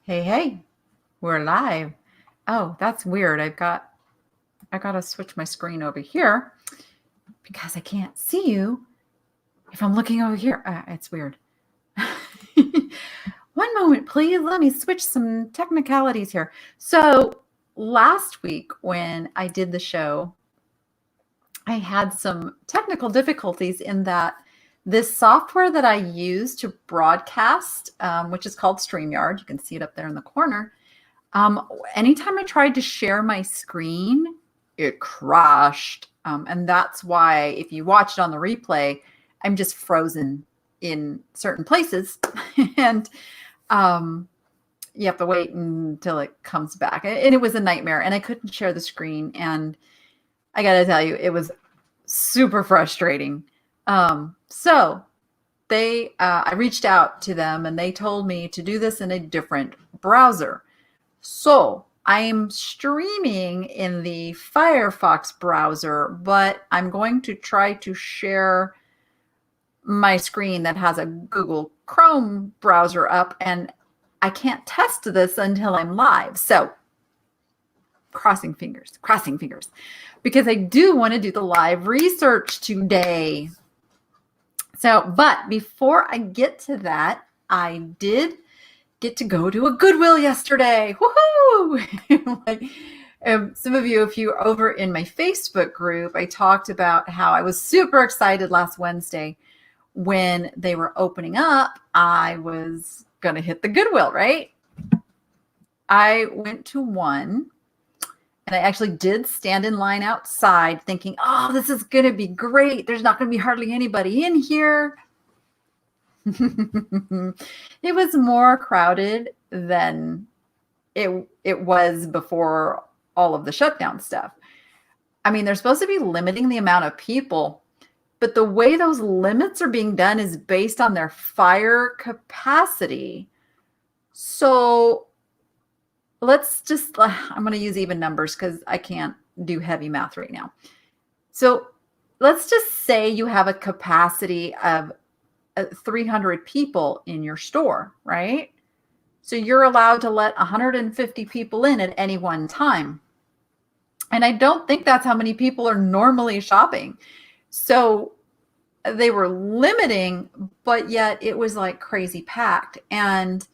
Hey, hey, we're live. Oh, that's weird. I gotta switch my screen over here because I can't see you if I'm looking over here. It's weird. One moment, please. Let me switch some technicalities here. So last week when I did the show, I had some technical difficulties in that this software that I use to broadcast, which is called StreamYard, you can see it up there in the corner. Anytime I tried to share my screen, it crashed. And that's why if you watch it on the replay, I'm just frozen in certain places. and you have to wait until it comes back. And it was a nightmare. And I couldn't share the screen. And I got to tell you, it was super frustrating. So I reached out to them and they told me to do this in a different browser. So I'm streaming in the Firefox browser, but I'm going to try to share my screen that has a Google Chrome browser up, and I can't test this until I'm live. So crossing fingers, because I do want to do the live research today. So, but before I get to that, I did get to go to a Goodwill yesterday. Woohoo! Some of you, if you were over in my Facebook group, I talked about how I was super excited last Wednesday when they were opening up. I was going to hit the Goodwill, right? I went to one and I actually did stand in line outside thinking, oh, this is going to be great. There's not going to be hardly anybody in here. It was more crowded than it was before all of the shutdown stuff. I mean, they're supposed to be limiting the amount of people, but the way those limits are being done is based on their fire capacity. So I'm going to use even numbers because I can't do heavy math right now. So let's just say you have a capacity of 300 people in your store, right? So you're allowed to let 150 people in at any one time. And I don't think that's how many people are normally shopping. So they were limiting, but yet it was like crazy packed. And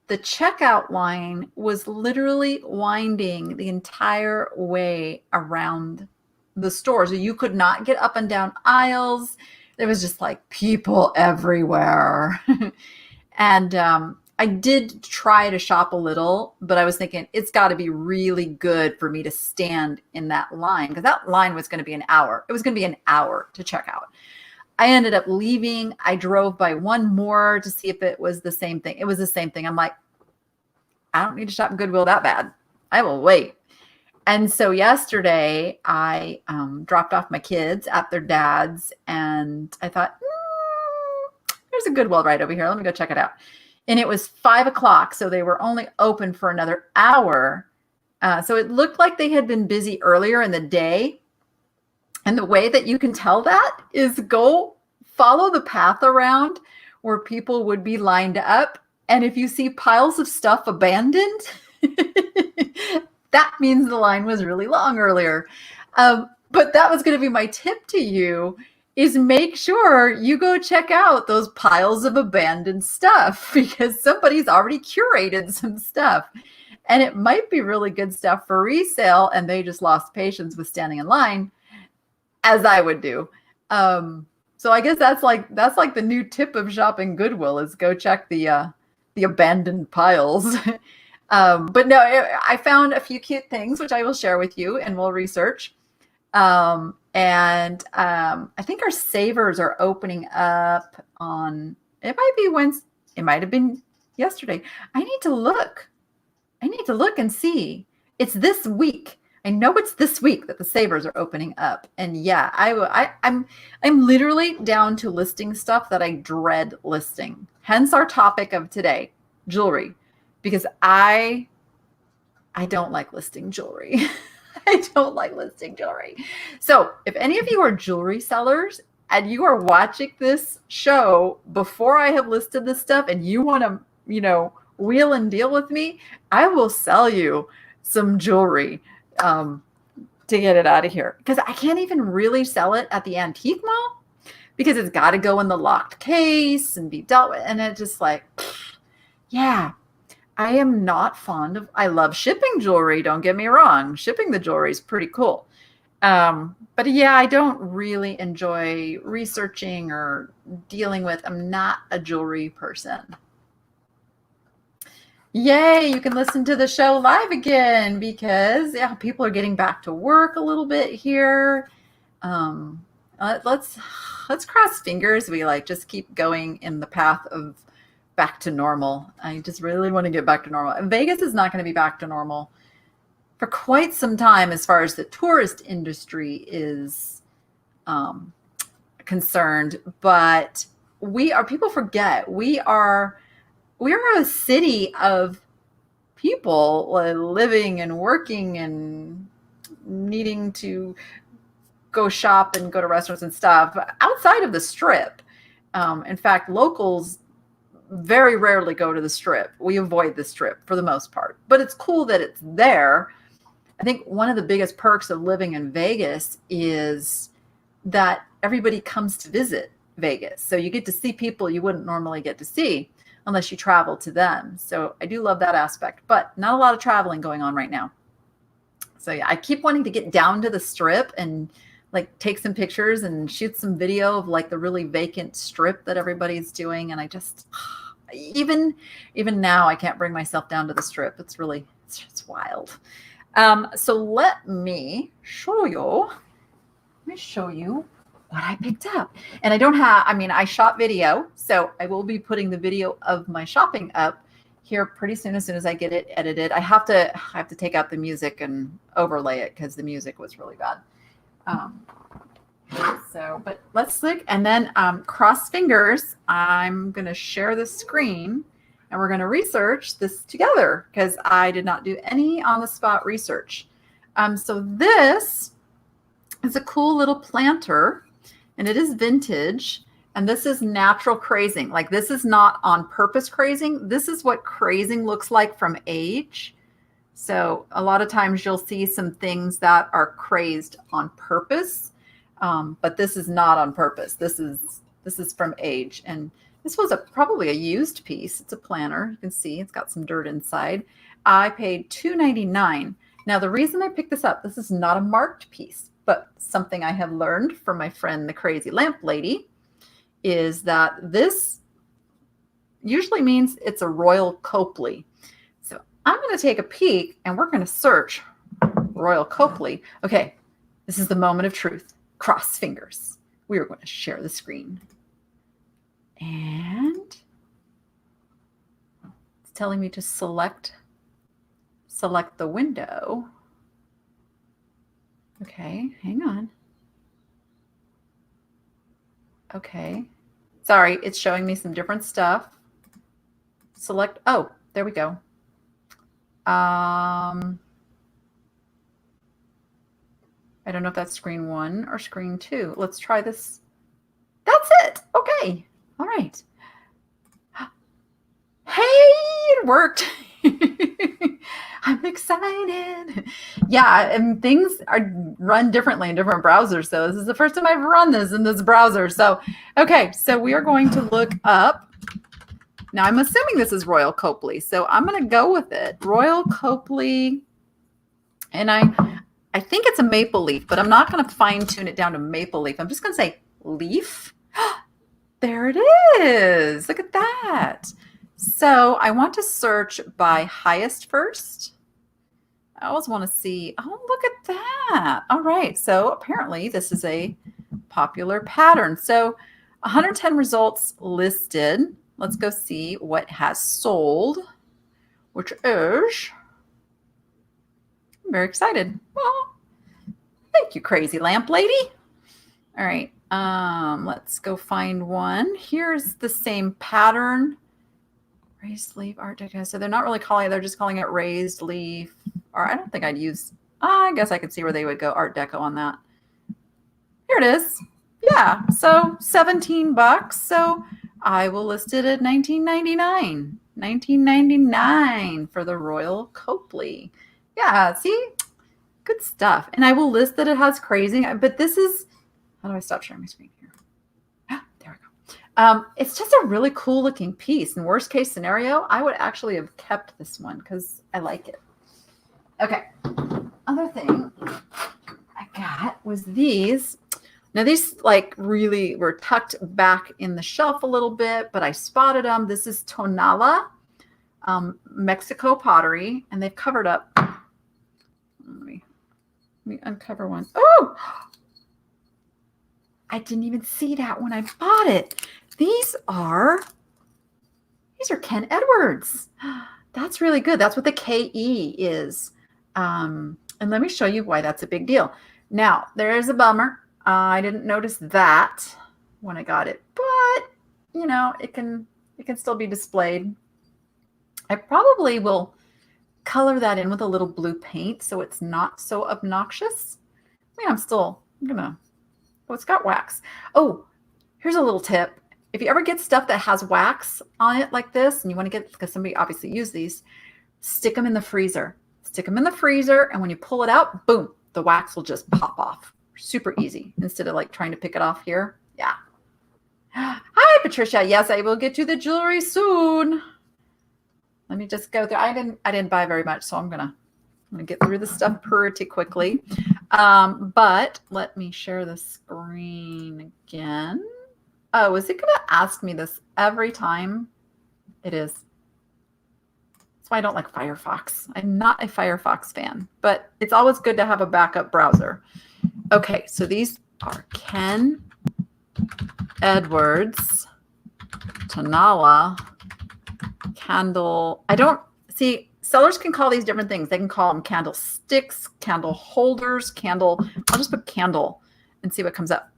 the checkout line was literally winding the entire way around the store. So you could not get up and down aisles. There was just like people everywhere. And I did try to shop a little, but I was thinking it's got to be really good for me to stand in that line because that line was going to be an hour. It was going to be an hour to check out. I ended up leaving. I drove by one more to see if it was the same thing. It was the same thing. I'm like, I don't need to shop in Goodwill that bad. I will wait. And so yesterday I dropped off my kids at their dad's and I thought, there's a Goodwill right over here. Let me go check it out. And it was 5 o'clock. So they were only open for another hour. So it looked like they had been busy earlier in the day. And the way that you can tell that is go follow the path around where people would be lined up. And if you see piles of stuff abandoned, that means the line was really long earlier. But that was going to be my tip to you is make sure you go check out those piles of abandoned stuff because somebody's already curated some stuff. And it might be really good stuff for resale and they just lost patience with standing in line, as I would do. So I guess that's like the new tip of shopping Goodwill is go check the abandoned piles. But no, I found a few cute things, which I will share with you and we'll research. I think our savers are opening up on, it might be Wednesday. It might have been yesterday. I need to look and see. It's this week. I know it's this week that the savers are opening up. And yeah, I'm literally down to listing stuff that I dread listing. Hence our topic of today, jewelry, because I don't like listing jewelry. I don't like listing jewelry. So if any of you are jewelry sellers and you are watching this show before I have listed this stuff and you want to, wheel and deal with me, I will sell you some jewelry to get it out of here. Because I can't even really sell it at the antique mall because it's got to go in the locked case and be dealt with. And it just like, yeah, I am not fond of, I love shipping jewelry. Don't get me wrong. Shipping the jewelry is pretty cool. But yeah, I don't really enjoy researching or dealing with, I'm not a jewelry person. Yay, you can listen to the show live again because yeah, people are getting back to work a little bit here. Let's cross fingers. We like just keep going in the path of back to normal. I just really want to get back to normal. And Vegas is not going to be back to normal for quite some time as far as the tourist industry is concerned. But people forget we are a city of people living and working and needing to go shop and go to restaurants and stuff outside of the Strip. In fact, locals very rarely go to the Strip. We avoid the Strip for the most part, but it's cool that it's there. I think one of the biggest perks of living in Vegas is that everybody comes to visit Vegas. So you get to see people you wouldn't normally get to see unless you travel to them. So I do love that aspect, but not a lot of traveling going on right now. So yeah, I keep wanting to get down to the Strip and like take some pictures and shoot some video of like the really vacant Strip that everybody's doing. And I just, even now, I can't bring myself down to the Strip. It's wild. So let me show you what I picked up. And I shot video, so I will be putting the video of my shopping up here pretty soon, as soon as I get it edited. I have to take out the music and overlay it because the music was really bad. But let's click and then cross fingers. I'm going to share the screen and we're going to research this together because I did not do any on the spot research. So this is a cool little planter and it is vintage. And this is natural crazing. Like this is not on purpose crazing. This is what crazing looks like from age. So a lot of times you'll see some things that are crazed on purpose, but this is not on purpose. This is from age. And this was probably a used piece. It's a planner. You can see it's got some dirt inside. I paid $2.99. Now the reason I picked this up, this is not a marked piece, but something I have learned from my friend, the crazy lamp lady, is that this usually means it's a Royal Copley. So I'm going to take a peek and we're going to search Royal Copley. Okay, this is the moment of truth. Cross fingers. We are going to share the screen. And it's telling me to select the window. Okay, hang on. Okay. Sorry, it's showing me some different stuff. Select, oh, there we go. I don't know if that's screen 1 or screen 2. Let's try this. That's it. Okay. All right. Hey, it worked. I'm excited. Yeah, and things are run differently in different browsers. So this is the first time I've run this in this browser. So, okay, so we are going to look up. Now I'm assuming this is Royal Copley. So I'm going to go with it. Royal Copley. And I think it's a maple leaf, but I'm not going to fine tune it down to maple leaf. I'm just going to say leaf. There it is. Look at that. So I want to search by highest first. I always want to see, oh, look at that. All right. So apparently this is a popular pattern. So 110 results listed. Let's go see what has sold, which is, I'm very excited. Well, thank you, crazy lamp lady. All right. Let's go find one. Here's the same pattern. Raised leaf art deco. So they're not really calling it, they're just calling it raised leaf. Or I don't think I'd use, I guess I could see where they would go art deco on that. Here it is. Yeah, so $17. So I will list it at $19.99. $19.99 for the Royal Copley. Yeah, see? Good stuff. And I will list that it has crazy, but this is, how do I stop sharing my screen here? There we go. It's just a really cool looking piece. In worst case scenario, I would actually have kept this one because I like it. Okay. Other thing I got was these. Now these like really were tucked back in the shelf a little bit, but I spotted them. This is Tonala, Mexico pottery, and they've covered up. Let me uncover one. Oh, I didn't even see that when I bought it. These are Ken Edwards. That's really good. That's what the KE is. And let me show you why that's a big deal. Now, there is a bummer. I didn't notice that when I got it, but you know, it can still be displayed. I probably will color that in with a little blue paint so it's not so obnoxious. I mean, oh, it's got wax. Oh, here's a little tip. If you ever get stuff that has wax on it like this, and you want to get, because somebody obviously used these, stick them in the freezer. Stick them in the freezer, and when you pull it out, boom, the wax will just pop off. Super easy instead of like trying to pick it off here. Yeah. Hi, Patricia. Yes, I will get you the jewelry soon. Let me just go through. I didn't buy very much, so I'm gonna get through the stuff pretty quickly. But let me share the screen again. Oh, is it gonna ask me this every time? It is. That's why I don't like Firefox. I'm not a Firefox fan, but it's always good to have a backup browser. Okay, so these are Ken Edwards Tonala candle. I don't see, sellers can call these different things. They can call them candlesticks, candle holders, candle. I'll just put candle and see what comes up.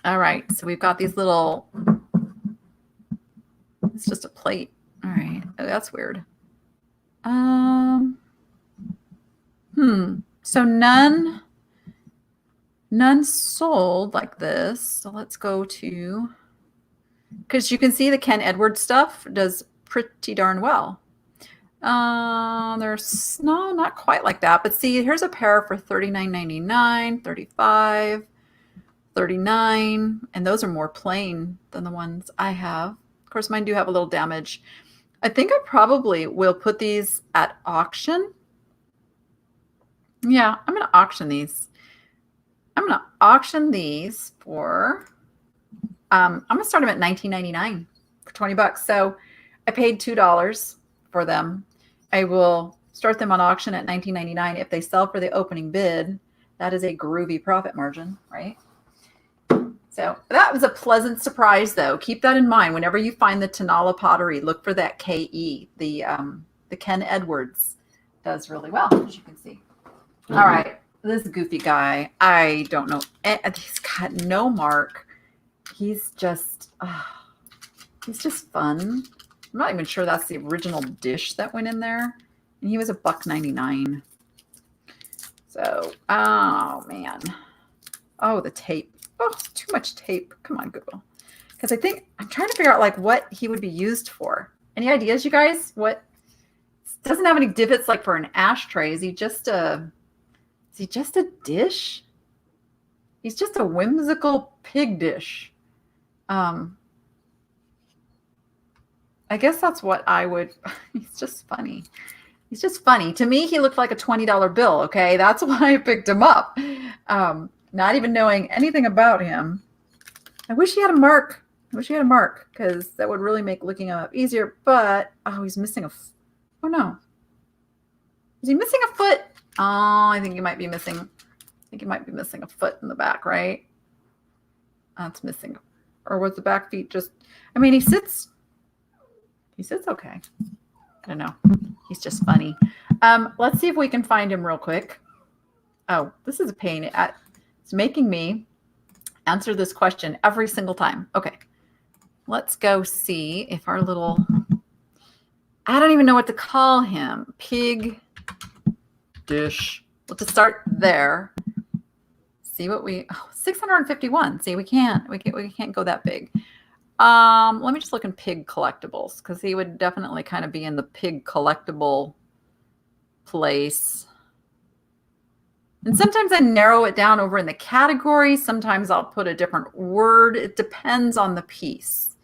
All right, so we've got these little, it's just a plate. All right, oh, that's weird. So none sold like this. So let's go to, because you can see the Ken Edwards stuff does pretty darn well. There's not quite like that, but see, here's a pair for $39.99, $35, $39, and those are more plain than the ones I have. Of course, mine do have a little damage. I think I probably will put these at auction. Yeah, I'm going to auction these. I'm going to auction these for, I'm going to start them at $19.99 for 20 bucks. So I paid $2 for them. I will start them on auction at $19.99. If they sell for the opening bid, that is a groovy profit margin, right? So that was a pleasant surprise, though. Keep that in mind. Whenever you find the Tonala pottery, look for that KE. The Ken Edwards does really well, as you can see. All right. This goofy guy, I don't know. He's got no mark. He's just fun. I'm not even sure that's the original dish that went in there. And he was $1.99. So, oh man. Oh, the tape. Oh, too much tape. Come on, Goodwill. Because I think I'm trying to figure out like what he would be used for. Any ideas, you guys? What? Doesn't have any divots like for an ashtray. Is he just a dish? He's just a whimsical pig dish. I guess that's what I would. He's just funny. He's just funny. To me, he looked like a $20 bill. Okay, that's why I picked him up. Not even knowing anything about him. I wish he had a mark. Because that would really make looking him up easier. But oh, he's missing a. Oh no. Is he missing a foot? Oh, I think he might be missing. A foot in the back, right? That's missing. Or was the back feet just? I mean, he sits okay. I don't know. He's just funny. Let's see if we can find him real quick. Oh, this is a pain. It's making me answer this question every single time. Okay. Let's go see if our little, I don't even know what to call him. Pig dish. We'll just start there. See what 651. See, we can't go that big. Let me just look in pig collectibles because he would definitely kind of be in the pig collectible place. And sometimes I narrow it down over in the category. Sometimes I'll put a different word. It depends on the piece.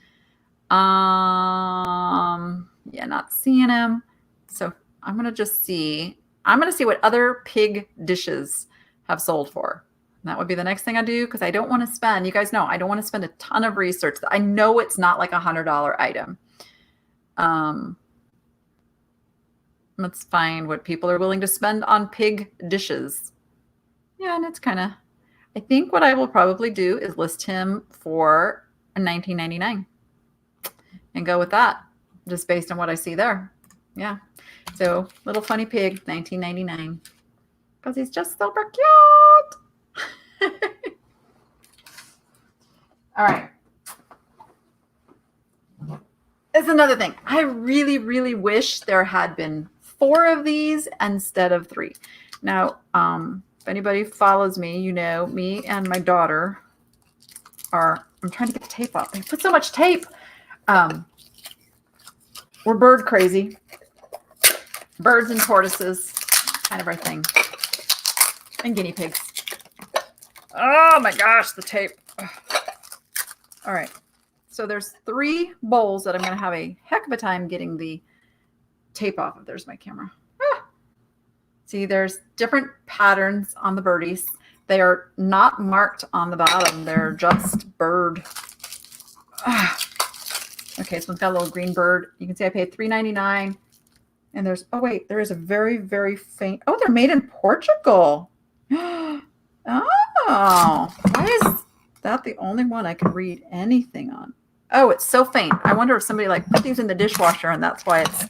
Yeah, not seeing him. So I'm going to just see. I'm going to see what other pig dishes have sold for. And that would be the next thing I do because I don't want to spend, you guys know, I don't want to spend a ton of research. I know it's not like $100 item. Let's find what people are willing to spend on pig dishes. Yeah, and it's kind of, I think what I will probably do is list him for $19.99 and go with that just based on what I see there. Yeah. So little funny pig, $19.99 because he's just super cute. All right. It's another thing. I really, really wish there had been 4 of these instead of 3. Now, if anybody follows me, you know me and my daughter are, I'm trying to get the tape off. They put so much tape. We're bird crazy. Birds and tortoises, kind of our thing. And guinea pigs. Oh my gosh, the tape. Ugh. All right. So there's 3 bowls that I'm going to have a heck of a time getting the tape off of. There's my camera. See, there's different patterns on the birdies. They are not marked on the bottom. They're just bird. Okay, this one's got a little green bird. You can see I paid $3.99. And there's, oh wait, there is a very, very faint. Oh, they're made in Portugal. Oh, why is that the only one I can read anything on? Oh, it's so faint. I wonder if somebody like put these in the dishwasher and that's why it's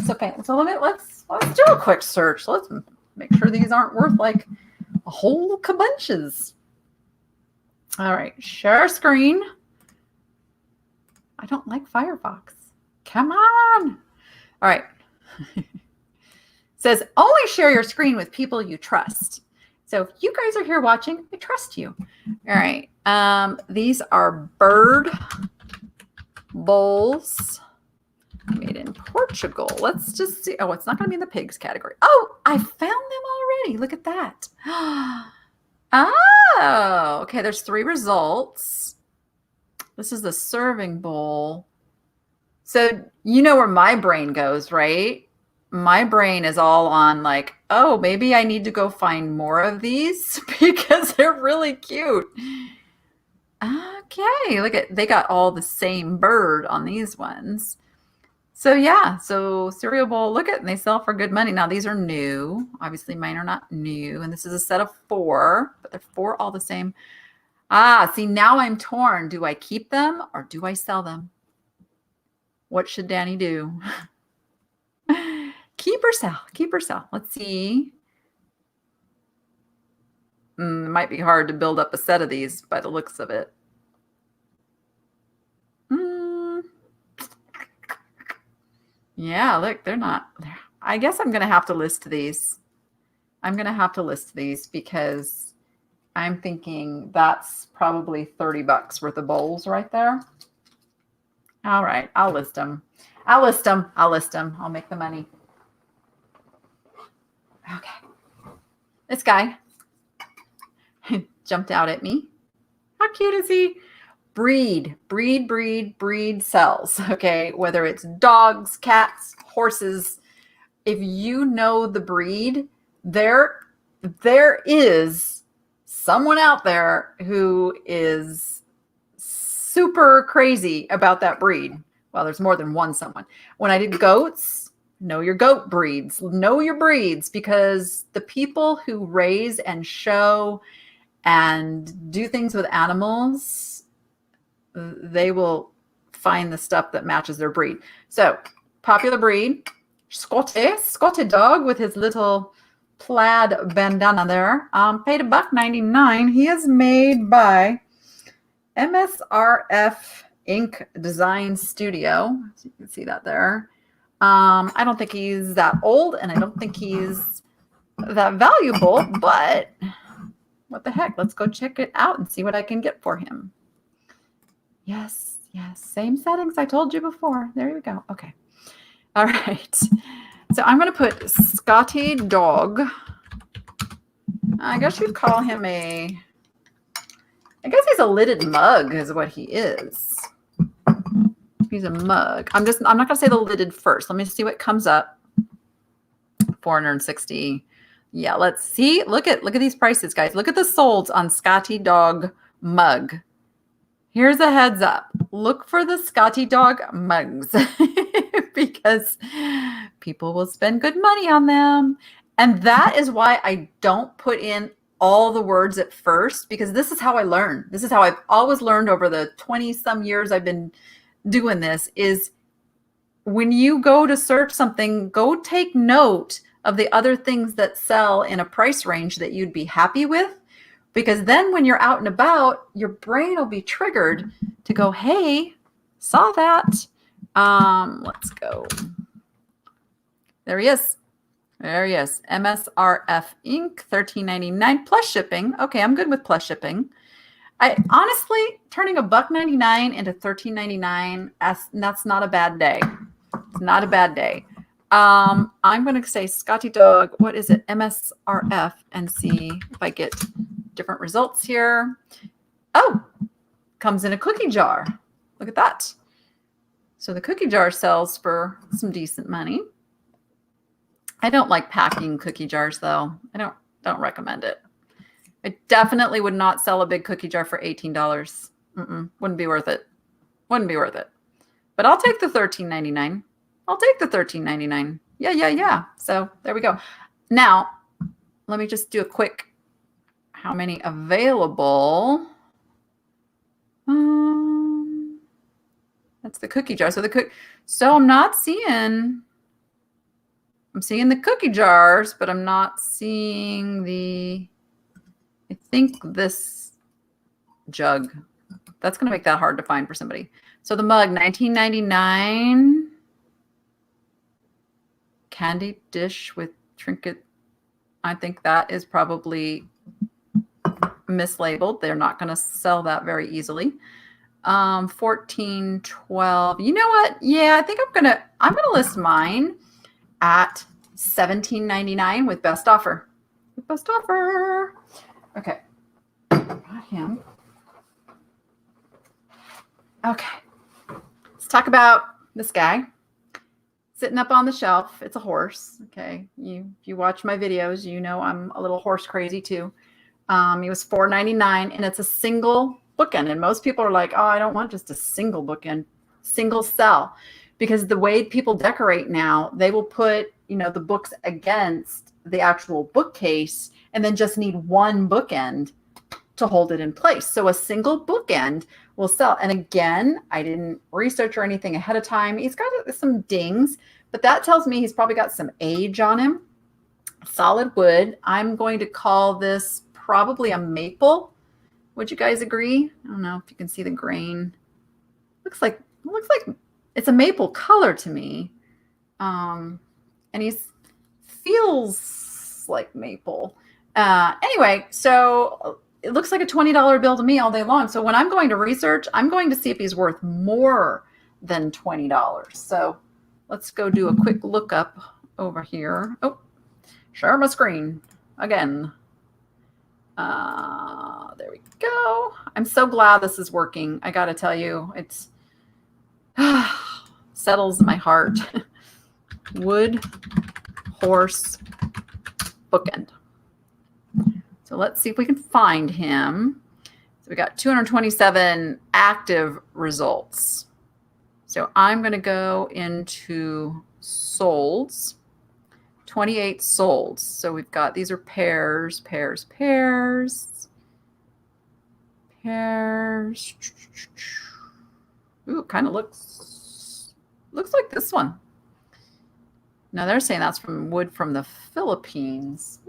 so faint. So let's do a quick search. Let's make sure these aren't worth like a whole bunches. All right, share screen. I don't like Firefox. Come on. All right. Says only share your screen with people you trust. So if you guys are here watching, I trust you. All right. These are bird bowls made in Portugal. Let's just see. Oh, it's not going to be in the pigs category. Oh, I found them already. Look at that. Oh, okay. There's 3 results. This is the serving bowl. So you know where my brain goes, right? My brain is all on like, oh, maybe I need to go find more of these because they're really cute. Okay, look at, they got all the same bird on these ones. So yeah, so cereal bowl, look at, they sell for good money. Now these are new. Obviously mine are not new. And this is a set of 4, but they're 4 all the same. See, now I'm torn. Do I keep them or do I sell them? What should Danny do? Keep or sell? Keep or sell? Let's see. It might be hard to build up a set of these by the looks of it. Yeah, look, they're not. I guess I'm going to have to list these. I'm going to have to list these because I'm thinking that's probably $30 worth of bowls right there. All right, I'll list them. I'll list them. I'll list them. I'll make the money. Okay. This guy jumped out at me. How cute is he? Breed sells. Okay, whether it's dogs, cats, horses. If you know the breed, there is someone out there who is super crazy about that breed. Well, there's more than one someone. When I did goats, know your goat breeds. Know your breeds because the people who raise and show and do things with animals, they will find the stuff that matches their breed. So, popular breed, Scotty dog with his little plaid bandana there. Paid $1.99. He is made by MSRF Inc. Design Studio. So you can see that there. I don't think he's that old, and I don't think he's that valuable, but what the heck? Let's go check it out and see what I can get for him. Yes, Yes, same settings I told you before. There you go. Okay. All right. So I'm going to put Scotty Dog. I guess you'd call him I guess he's a lidded mug is what he is. He's a mug. I'm not going to say the lidded first. Let me see what comes up. 460. Yeah, let's see. Look at these prices, guys. Look at the solds on Scotty Dog mug. Here's a heads up. Look for the Scotty Dog mugs because people will spend good money on them. And that is why I don't put in all the words at first, because this is how I learn. This is how I've always learned over the 20 some years I've been doing this, is when you go to search something, go take note of the other things that sell in a price range that you'd be happy with. Because then when you're out and about, your brain will be triggered to go, hey, saw that. Let's go. There he is. There he is. MSRF Inc. $13.99 plus shipping. Okay, I'm good with plus shipping. I honestly, turning $1.99 into $13.99, that's not a bad day. It's not a bad day. I'm going to say Scotty Dog. What is it? MSRF, and see if I get different results here. Oh, comes in a cookie jar. Look at that. So the cookie jar sells for some decent money. I don't like packing cookie jars though. I don't recommend it. I definitely would not sell a big cookie jar for $18. Wouldn't be worth it. Wouldn't be worth it. But I'll take the $13.99. I'll take the $13.99. Yeah. So there we go. Now, let me just do a quick how many available. That's the cookie jar. So I'm not seeing. I'm seeing the cookie jars, but I'm not seeing I think this jug. That's going to make that hard to find for somebody. So the mug, $19.99. Candy dish with trinket. I think that is probably mislabeled. They're not going to sell that very easily. $14.12. You know what? Yeah, I think I'm gonna list mine at $17.99 with best offer. With best offer. Okay. Got him. Okay. Let's talk about this guy sitting up on the shelf. It's a horse. Okay. If you watch my videos, you know I'm a little horse crazy too. He was $4.99, and it's a single bookend. And most people are like, oh, I don't want just a single bookend, single sell. Because the way people decorate now, they will put, the books against the actual bookcase and then just need one bookend to hold it in place. So a single bookend will sell. And again, I didn't research or anything ahead of time. He's got some dings, but that tells me he's probably got some age on him. Solid wood. I'm going to call this probably a maple. Would you guys agree? I don't know if you can see the grain. Looks like it's a maple color to me. And he feels like maple. Anyway, so it looks like a $20 bill to me all day long. So when I'm going to research, I'm going to see if he's worth more than $20. So let's go do a quick lookup over here. Oh, share my screen again. There we go. I'm so glad this is working. I got to tell you, it's settles my heart. Wood horse bookend. So let's see if we can find him. So we got 227 active results. So I'm going to go into solds. 28 solds. So we've got, these are pairs. Ooh, kind of looks like this one. Now they're saying that's from wood from the Philippines.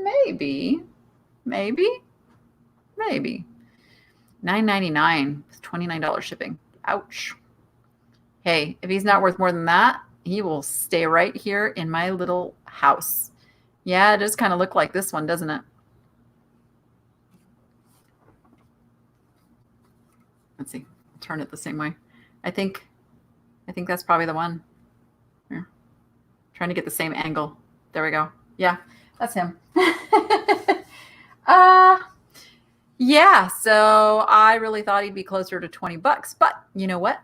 Maybe. $9.99 with $29 shipping. Ouch. Hey, if he's not worth more than that, he will stay right here in my little house. Yeah, it does kind of look like this one, doesn't it? Let's see. turn it the same way. I think that's probably the one. Here. Trying to get the same angle. There we go. Yeah, that's him. Yeah, so I really thought he'd be closer to 20 bucks, but you know what?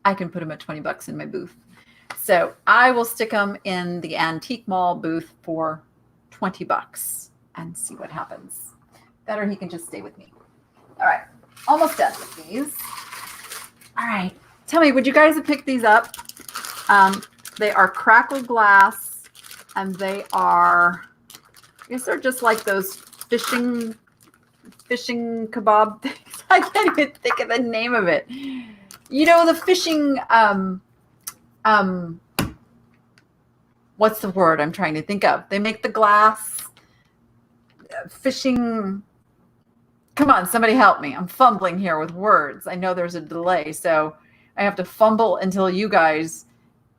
I can put him at 20 bucks in my booth. So I will stick him in the antique mall booth for 20 bucks and see what happens. That or he can just stay with me. All right, almost done with these. All right, tell me, would you guys have picked these up? They are crackle glass, and they are, I guess they're just like those fishing kebab things. I can't even think of the name of it. You know, the fishing, what's the word I'm trying to think of? They make the glass fishing. Come on, somebody help me. I'm fumbling here with words. I know there's a delay, so I have to fumble until you guys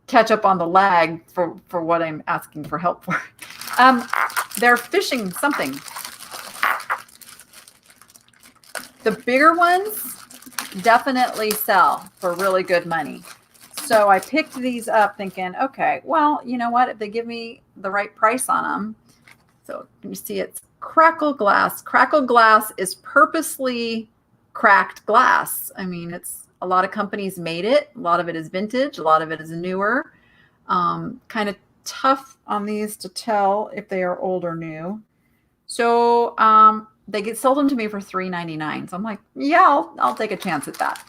catch up on the lag for what I'm asking for help for. They're fishing something. The bigger ones definitely sell for really good money. So I picked these up thinking, okay, well, you know what? If they give me the right price on them. So you see it's crackle glass. Crackle glass is purposely cracked glass. I mean, it's a lot of companies made it. A lot of it is vintage. A lot of it is newer. Kind of tough on these to tell if they are old or new. So they get sold them to me for $3.99. So I'm like, yeah, I'll take a chance at that.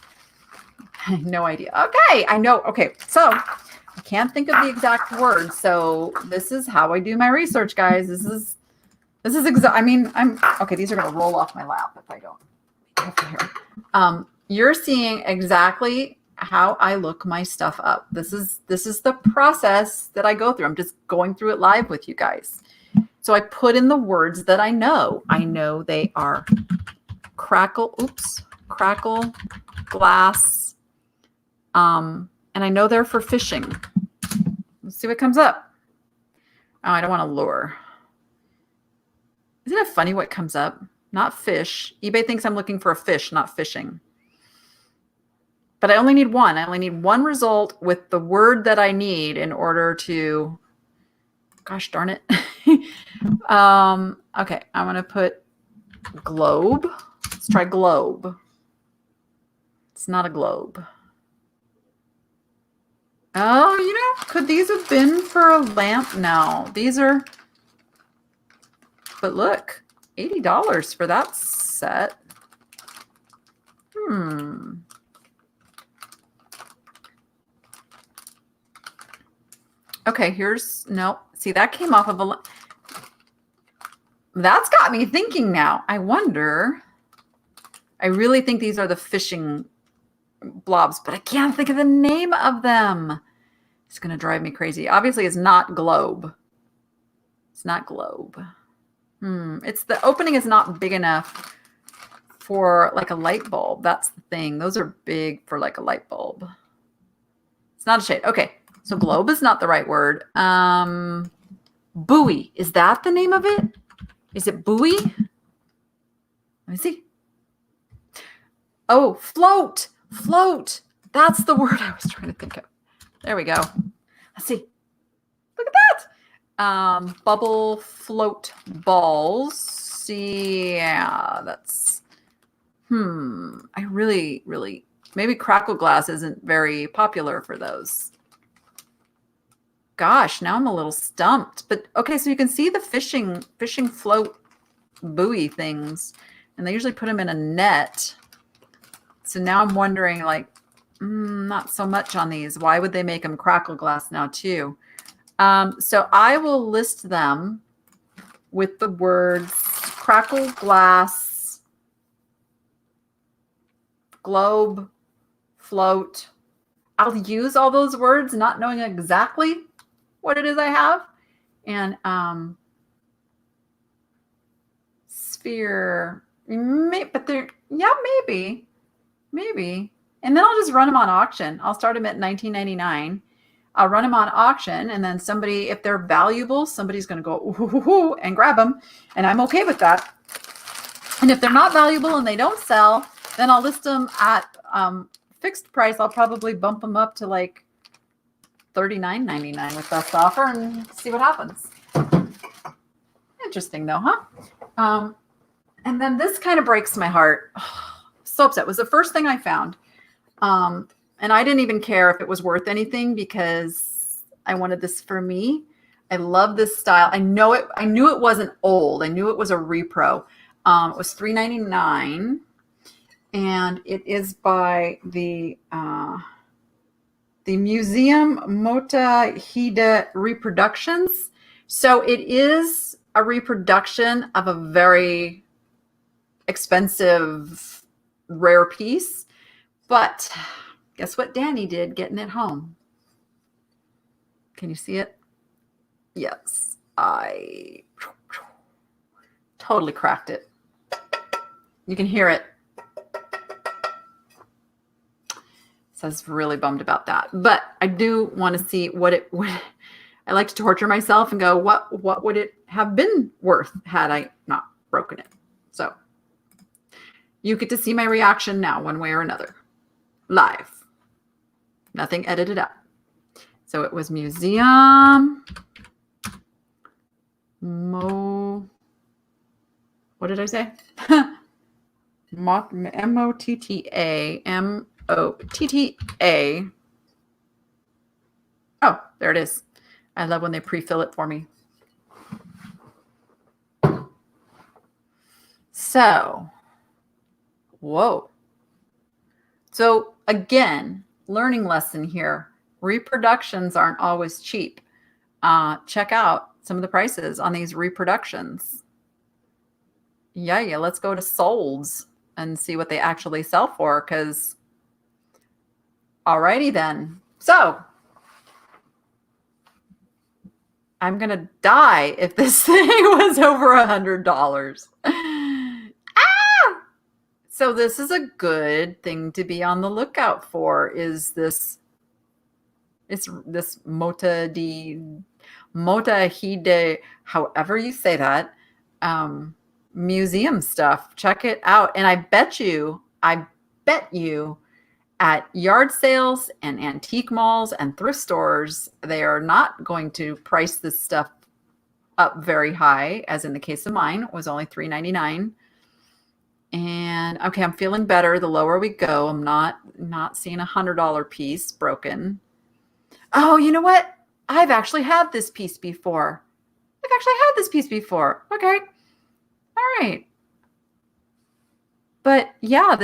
No idea. Okay, I know. Okay, so I can't think of the exact words. So this is how I do my research, guys. This is I mean, I'm okay. These are going to roll off my lap if I don't. You're seeing exactly how I look my stuff up. This is the process that I go through. I'm just going through it live with you guys. So I put in the words that I know. I know they are crackle glass. And I know they're for fishing. Let's see what comes up. Oh, I don't want to lure. Isn't it funny what comes up? Not fish. eBay thinks I'm looking for a fish, not fishing. But I only need one. I only need one result with the word that I need in order to, gosh darn it. Okay, I'm going to put globe. Let's try globe. It's not a globe. Oh, you know, could these have been for a lamp? No, these are, but look, $80 for that set. Okay, here's, no, see, that came off of a, that's got me thinking now. I wonder, I really think these are the fishing blobs, but I can't think of the name of them. It's going to drive me crazy. Obviously, it's not globe. It's not globe. It's the opening is not big enough for like a light bulb. That's the thing. Those are big for like a light bulb. It's not a shade. Okay. So globe is not the right word. Buoy. Is that the name of it? Is it buoy? Let me see. Oh, float. Float. That's the word I was trying to think of. There we go. Let's see. Look at that. Bubble float balls. Yeah, that's, I really, maybe crackle glass isn't very popular for those. Gosh, now I'm a little stumped. But okay, so you can see the fishing float buoy things, and they usually put them in a net. So now I'm wondering, like, not so much on these. Why would they make them crackle glass now too? So I will list them with the words crackle glass, globe, float. I'll use all those words, not knowing exactly what it is I have. And sphere, but they're, yeah, maybe. And then I'll just run them on auction. I'll start them at $19.99. I'll run them on auction, and then somebody, if they're valuable, somebody's going to go ooh, and grab them, and I'm okay with that. And if they're not valuable and they don't sell, then I'll list them at fixed price. I'll probably bump them up to like $39.99 with best offer and see what happens. Interesting though, huh? And then this kind of breaks my heart. So upset. It was the first thing I found. And I didn't even care if it was worth anything because I wanted this for me. I love this style. I knew it wasn't old. I knew it was a repro. It was $3.99, and it is by the Museum Motahida Reproductions. So it is a reproduction of a very expensive, rare piece. But guess what Danny did getting it home? Can you see it? Yes, I totally cracked it. You can hear it. So I was really bummed about that. But I do want to see what it would. I like to torture myself and go, what would it have been worth had I not broken it? So you get to see my reaction now, one way or another, live. Nothing edited out. So it was Museum what did I say? M-O-T-T-A. Oh, there it is. I love when they pre-fill it for me. So, whoa. So again, learning lesson here. Reproductions aren't always cheap. Check out some of the prices on these reproductions. Yeah, let's go to Solds and see what they actually sell for, because alrighty then. So I'm gonna die if this thing was over $100. So this is a good thing to be on the lookout for, is this Motahida, however you say that, museum stuff. Check it out. And I bet you at yard sales and antique malls and thrift stores, they are not going to price this stuff up very high, as in the case of mine, it was only $3.99. And okay, I'm feeling better the lower we go. I'm not seeing $100 piece broken. Oh, you know what? I've actually had this piece before. Okay. All right. But yeah,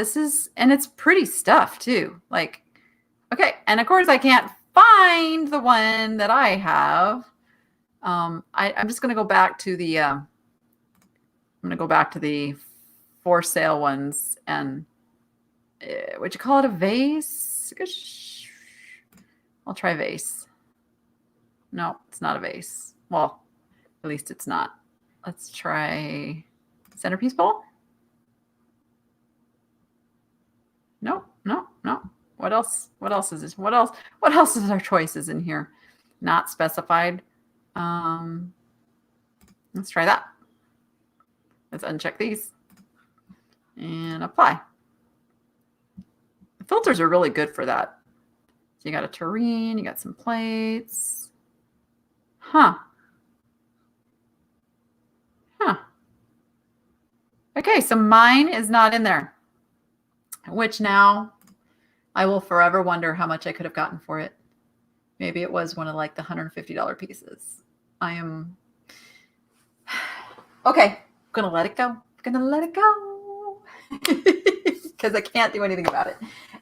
and it's pretty stuff too. Like, okay. And of course I can't find the one that I have. I'm just going to go back to the, for sale ones. And would you call it a vase? I'll try vase. No, it's not a vase. Well, at least it's not. Let's try centerpiece bowl. No. What else? What else is this? What else is our choices in here? Not specified. Let's try that. Let's uncheck these and apply. The filters are really good for that. So you got a tureen, you got some plates. Okay, so mine is not in there, which now I will forever wonder how much I could have gotten for it. Maybe it was one of like the $150 pieces. I am okay. Gonna let it go. Because I can't do anything about it.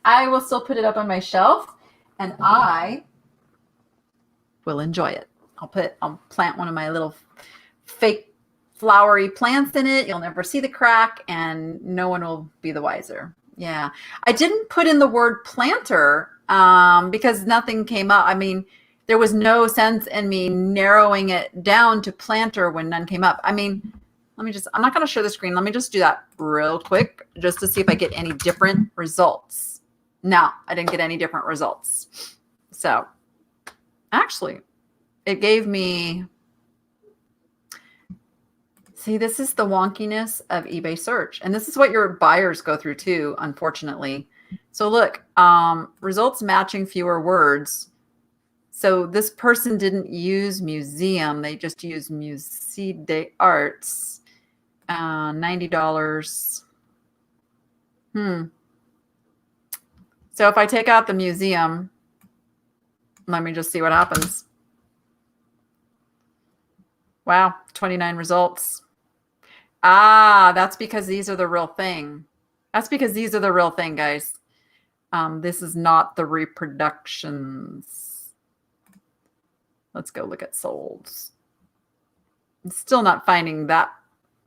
I will still put it up on my shelf, and I will enjoy it. I'll plant one of my little fake flowery plants in it. You'll never see the crack, and no one will be the wiser. Yeah. I didn't put in the word planter because nothing came up. I mean, there was no sense in me narrowing it down to planter when none came up. I mean, I'm not going to share the screen. Let me just do that real quick just to see if I get any different results. No, I didn't get any different results. So actually, it gave me See, this is the wonkiness of eBay search. And this is what your buyers go through too, unfortunately. So look, results matching fewer words. So this person didn't use museum. They just used Musée des Arts. $90. So if I take out the museum, let me just see what happens. Wow, 29 results. Ah, that's because these are the real thing. That's because these are the real thing, guys. This is not the reproductions. Let's go look at solds. I'm still not finding that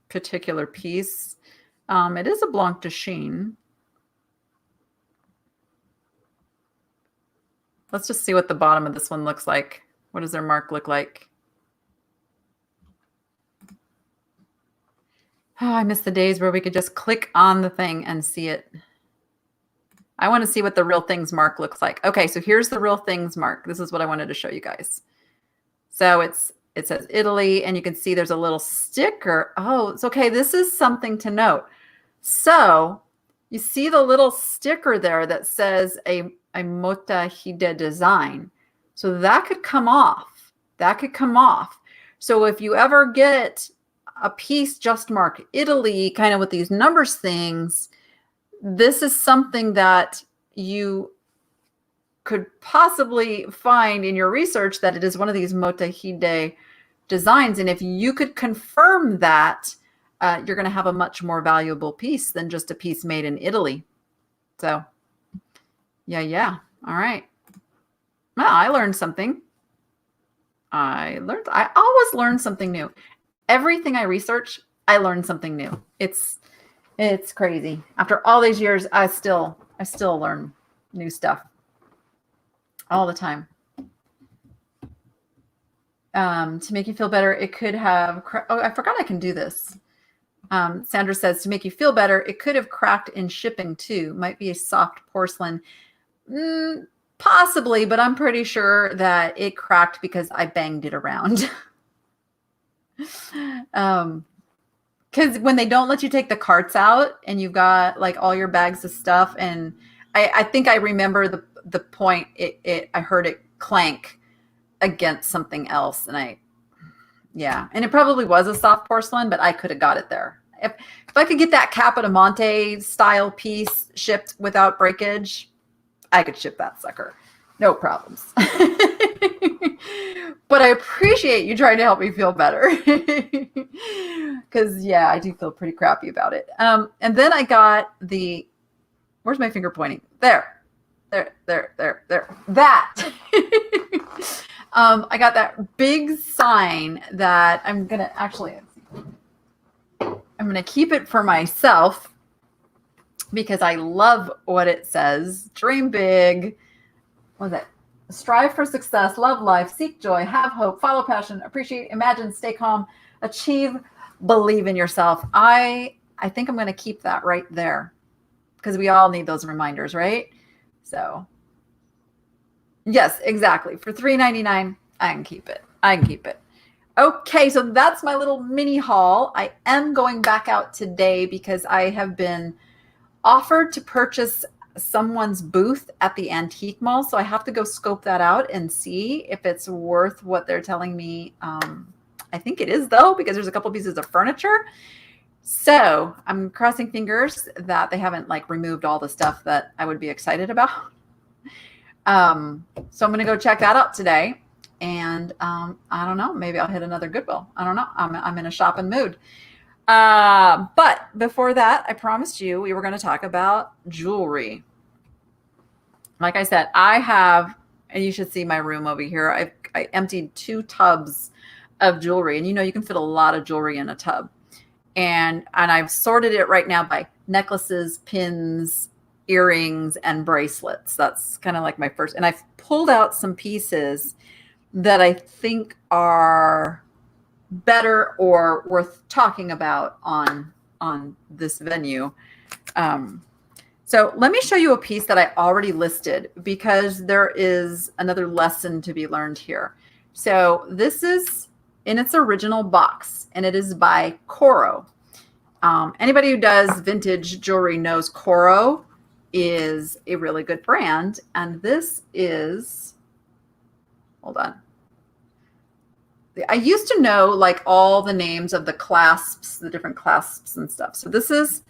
particular piece. It is a Blanc de Chine. Let's just see what the bottom of this one looks like. What does their mark look like? Oh, I miss the days where we could just click on the thing and see it. I want to see what the real things mark looks like. Okay, so here's the real things mark. This is what I wanted to show you guys. So it says Italy, and you can see there's a little sticker. Oh, it's okay. This is something to note. So you see the little sticker there that says a Motahide design. So that could come off. That could come off. So if you ever get a piece just marked Italy, kind of with these numbers things, this is something that you could possibly find in your research that it is one of these Motahide designs. And if you could confirm that, you're going to have a much more valuable piece than just a piece made in Italy. So yeah. All right. Well, I learned something. I always learn something new. Everything I research, I learn something new. It's crazy. After all these years, I still learn new stuff all the time. To make you feel better, it could have, oh, I forgot I can do this. Sandra says, to make you feel better, it could have cracked in shipping too. Might be a soft porcelain. Possibly, but I'm pretty sure that it cracked because I banged it around. Because when they don't let you take the carts out and you've got like all your bags of stuff, and I think I remember the point I heard it clank against something else, and and it probably was a soft porcelain, but I could have got it there. If I could get that Capodimonte style piece shipped without breakage, I could ship that sucker. No problems. But I appreciate you trying to help me feel better. Because, yeah, I do feel pretty crappy about it. And then I got where's my finger pointing? There. That. I got that big sign that I'm going to keep it for myself because I love what it says. Dream big. What is it? Strive for success, love life, seek joy, have hope, follow passion, appreciate, imagine, stay calm, achieve, believe in yourself. I think I'm going to keep that right there because we all need those reminders, right? So yes, exactly. For $3.99, I can keep it. Okay, so that's my little mini haul. I am going back out today because I have been offered to purchase someone's booth at the antique mall. So I have to go scope that out and see if it's worth what they're telling me. I think it is though, because there's a couple pieces of furniture. So I'm crossing fingers that they haven't like removed all the stuff that I would be excited about. So I'm going to go check that out today. And I don't know, maybe I'll hit another Goodwill. I don't know. I'm in a shopping mood. But before that, I promised you we were going to talk about jewelry. Like I said, I have, and you should see my room over here. I emptied 2 tubs of jewelry, and you can fit a lot of jewelry in a tub. And I've sorted it right now by necklaces, pins, earrings, and bracelets. That's kind of like my first. And I've pulled out some pieces that I think are better or worth talking about on this venue. So let me show you a piece that I already listed because there is another lesson to be learned here. So this is in its original box, and it is by Coro. Anybody who does vintage jewelry knows Coro is a really good brand. And this is, hold on. I used to know like all the names of the clasps, the different clasps and stuff. So this is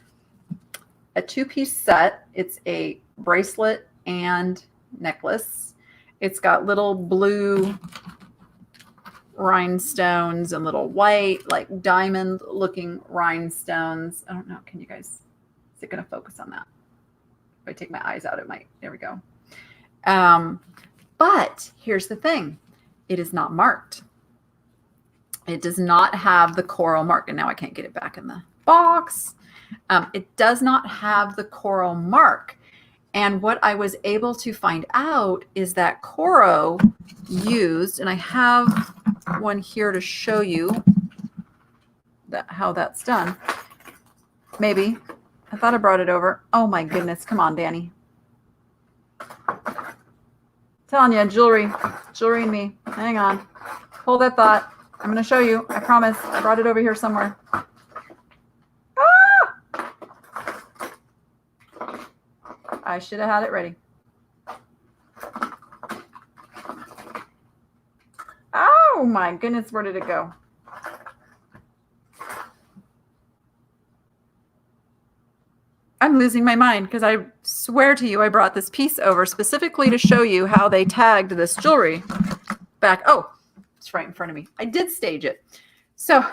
a 2-piece set. It's a bracelet and necklace. It's got little blue rhinestones and little white, like diamond looking rhinestones. I don't know. Can you guys, is it going to focus on that? If I take my eyes out, it might. There we go. But here's the thing. It is not marked. It does not have the Coro mark. And now I can't get it back in the box. It does not have the Coro mark. And what I was able to find out is that Coro used, and I have one here to show you how that's done. Maybe. I thought I brought it over. Oh my goodness. Come on, Danny. Telling you, jewelry and me. Hang on. Hold that thought. I'm going to show you. I promise. I brought it over here somewhere. Ah! I should have had it ready. Oh my goodness. Where did it go? I'm losing my mind because I swear to you, I brought this piece over specifically to show you how they tagged this jewelry back. Oh, it's right in front of me. I did stage it. So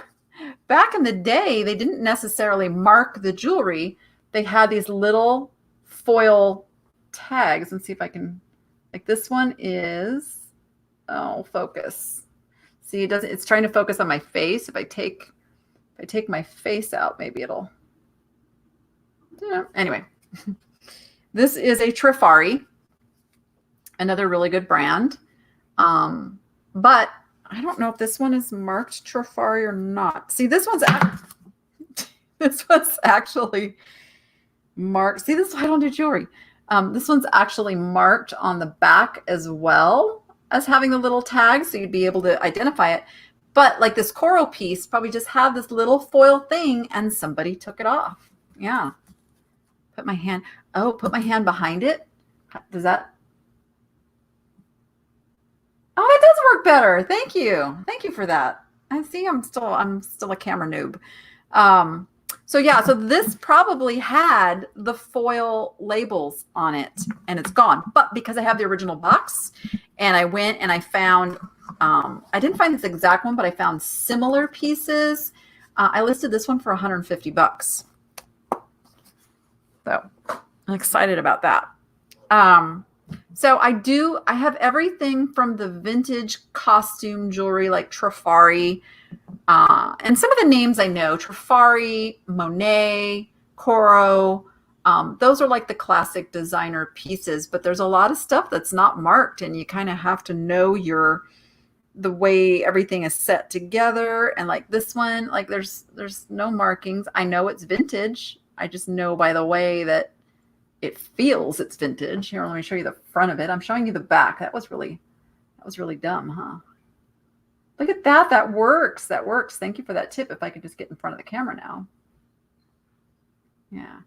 back in the day, they didn't necessarily mark the jewelry. They had these little foil tags. Let's see if I can, like this one is, oh, focus. See, it doesn't, it's trying to focus on my face. If I take my face out, maybe it'll, yeah. Anyway, this is a Trifari, another really good brand. But I don't know if this one is marked Trifari or not. See, this one's actually marked. See, this is why I don't do jewelry. This one's actually marked on the back as well as having the little tag, so you'd be able to identify it. But like this Coro piece probably just had this little foil thing and somebody took it off. Yeah. Put my hand behind it. Does that? Oh, it does work better. Thank you. Thank you for that. I see I'm still a camera noob. So yeah, so this probably had the foil labels on it and it's gone. But because I have the original box and I went and I found, I didn't find this exact one, but I found similar pieces. I listed this one for $150. So I'm excited about that. So I have everything from the vintage costume jewelry like Trifari, and some of the names I know, Trifari, Monet, Coro. Those are like the classic designer pieces, but there's a lot of stuff that's not marked and you kind of have to know the way everything is set together. And like this one, like there's no markings. I know it's vintage. I just know by the way that it feels it's vintage. Here, let me show you the front of it. I'm showing you the back. That was really dumb, huh? Look at that. That works. That works. Thank you for that tip. If I could just get in front of the camera now. Yeah.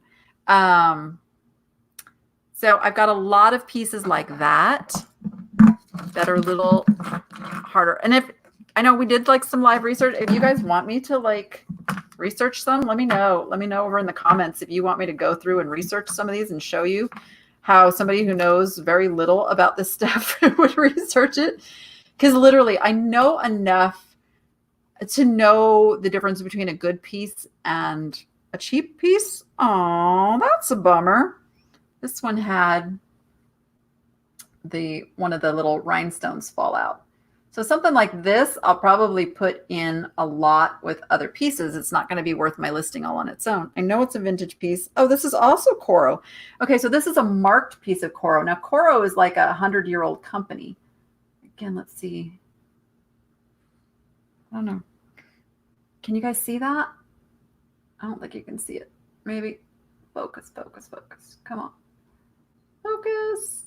So I've got a lot of pieces like that are a little harder. And if I know we did like some live research, if you guys want me to like research some, let me know. Let me know over in the comments if you want me to go through and research some of these and show you how somebody who knows very little about this stuff would research it. Because literally, I know enough to know the difference between a good piece and a cheap piece. Oh, that's a bummer. This one had one of the little rhinestones fall out. So something like this, I'll probably put in a lot with other pieces. It's not going to be worth my listing all on its own. I know it's a vintage piece. Oh, this is also Coro. Okay, so this is a marked piece of Coro. Now, Coro is like a 100-year-old company. Again, let's see. I don't know. Can you guys see that? I don't think you can see it. Maybe. Focus, focus, focus. Come on. Focus.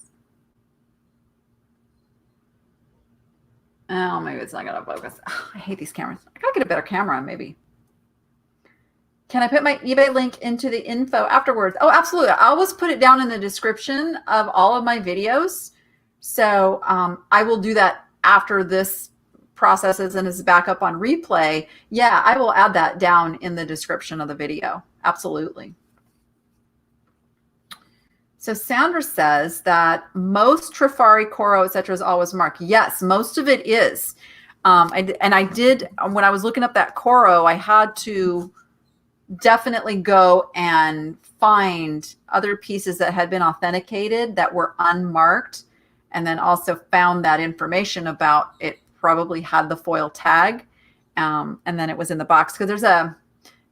Oh, maybe it's not going to focus. I hate these cameras. I got to get a better camera, maybe. Can I put my eBay link into the info afterwards? Oh, absolutely. I always put it down in the description of all of my videos. So I will do that after this processes and is back up on replay. Yeah, I will add that down in the description of the video. Absolutely. So Sandra says that most Trifari, Coro, etc. is always marked. Yes, most of it is. I did, when I was looking up that Coro, I had to definitely go and find other pieces that had been authenticated that were unmarked, and then also found that information about it probably had the foil tag, and then it was in the box. Because there's I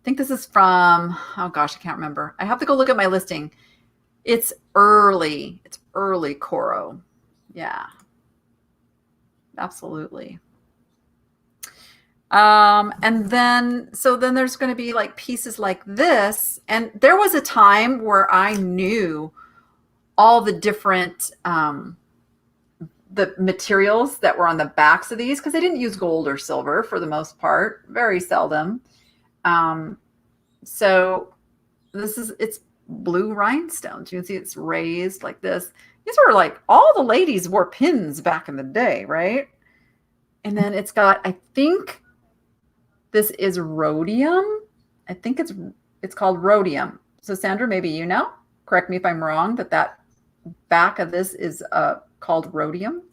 think this is from, oh gosh, I can't remember. I have to go look at my listing. It's early Coro. Yeah, absolutely. And then, so then there's going to be like pieces like this. And there was a time where I knew all the different, the materials that were on the backs of these, because they didn't use gold or silver for the most part, very seldom. So it's blue rhinestones. You can see it's raised like this. These were like, all the ladies wore pins back in the day, right? And then it's got, I think, this is rhodium. I think it's called rhodium. So Sandra, maybe you know. Correct me if I'm wrong, that back of this is called rhodium.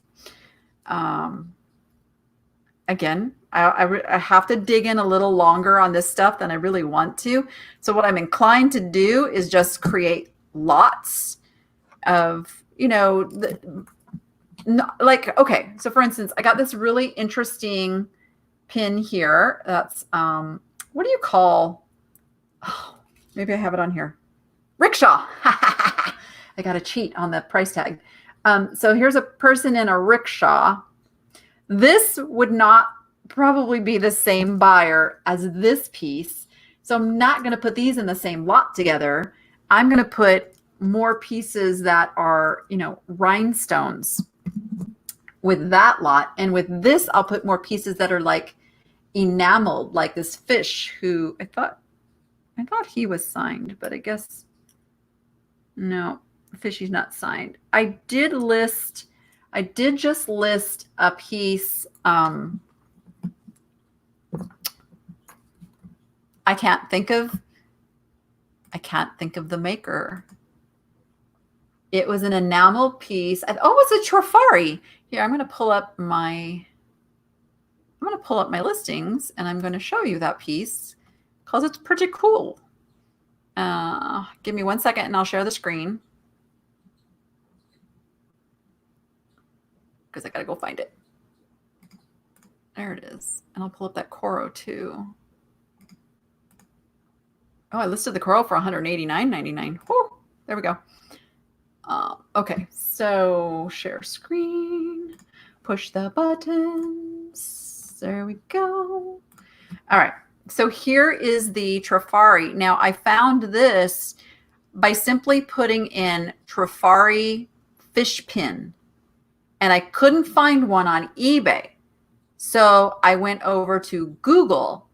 Again, I have to dig in a little longer on this stuff than I really want to. So what I'm inclined to do is just create lots of, like, okay. So for instance, I got this really interesting pin here. That's what do you call, oh, maybe I have it on here, rickshaw. I got to cheat on the price tag. So here's a person in a rickshaw. This would not probably be the same buyer as this piece, so I'm not going to put these in the same lot together. I'm going to put more pieces that are, rhinestones with that lot. And with this, I'll put more pieces that are like enameled, like this fish who I thought he was signed, but I guess no, fishy's not signed. I did just list a piece. I can't think of the maker. It was an enamel piece. Oh, it's a Trifari. Here, I'm going to pull up my listings, and I'm going to show you that piece because it's pretty cool. Give me 1 second, and I'll share the screen because I got to go find it. There it is, and I'll pull up that Coro too. Oh, I listed the Coro for $189.99. Whew, there we go. Okay, so share screen, push the buttons. There we go. All right, so here is the Trifari. Now, I found this by simply putting in Trifari fish pin, and I couldn't find one on eBay. So I went over to Google,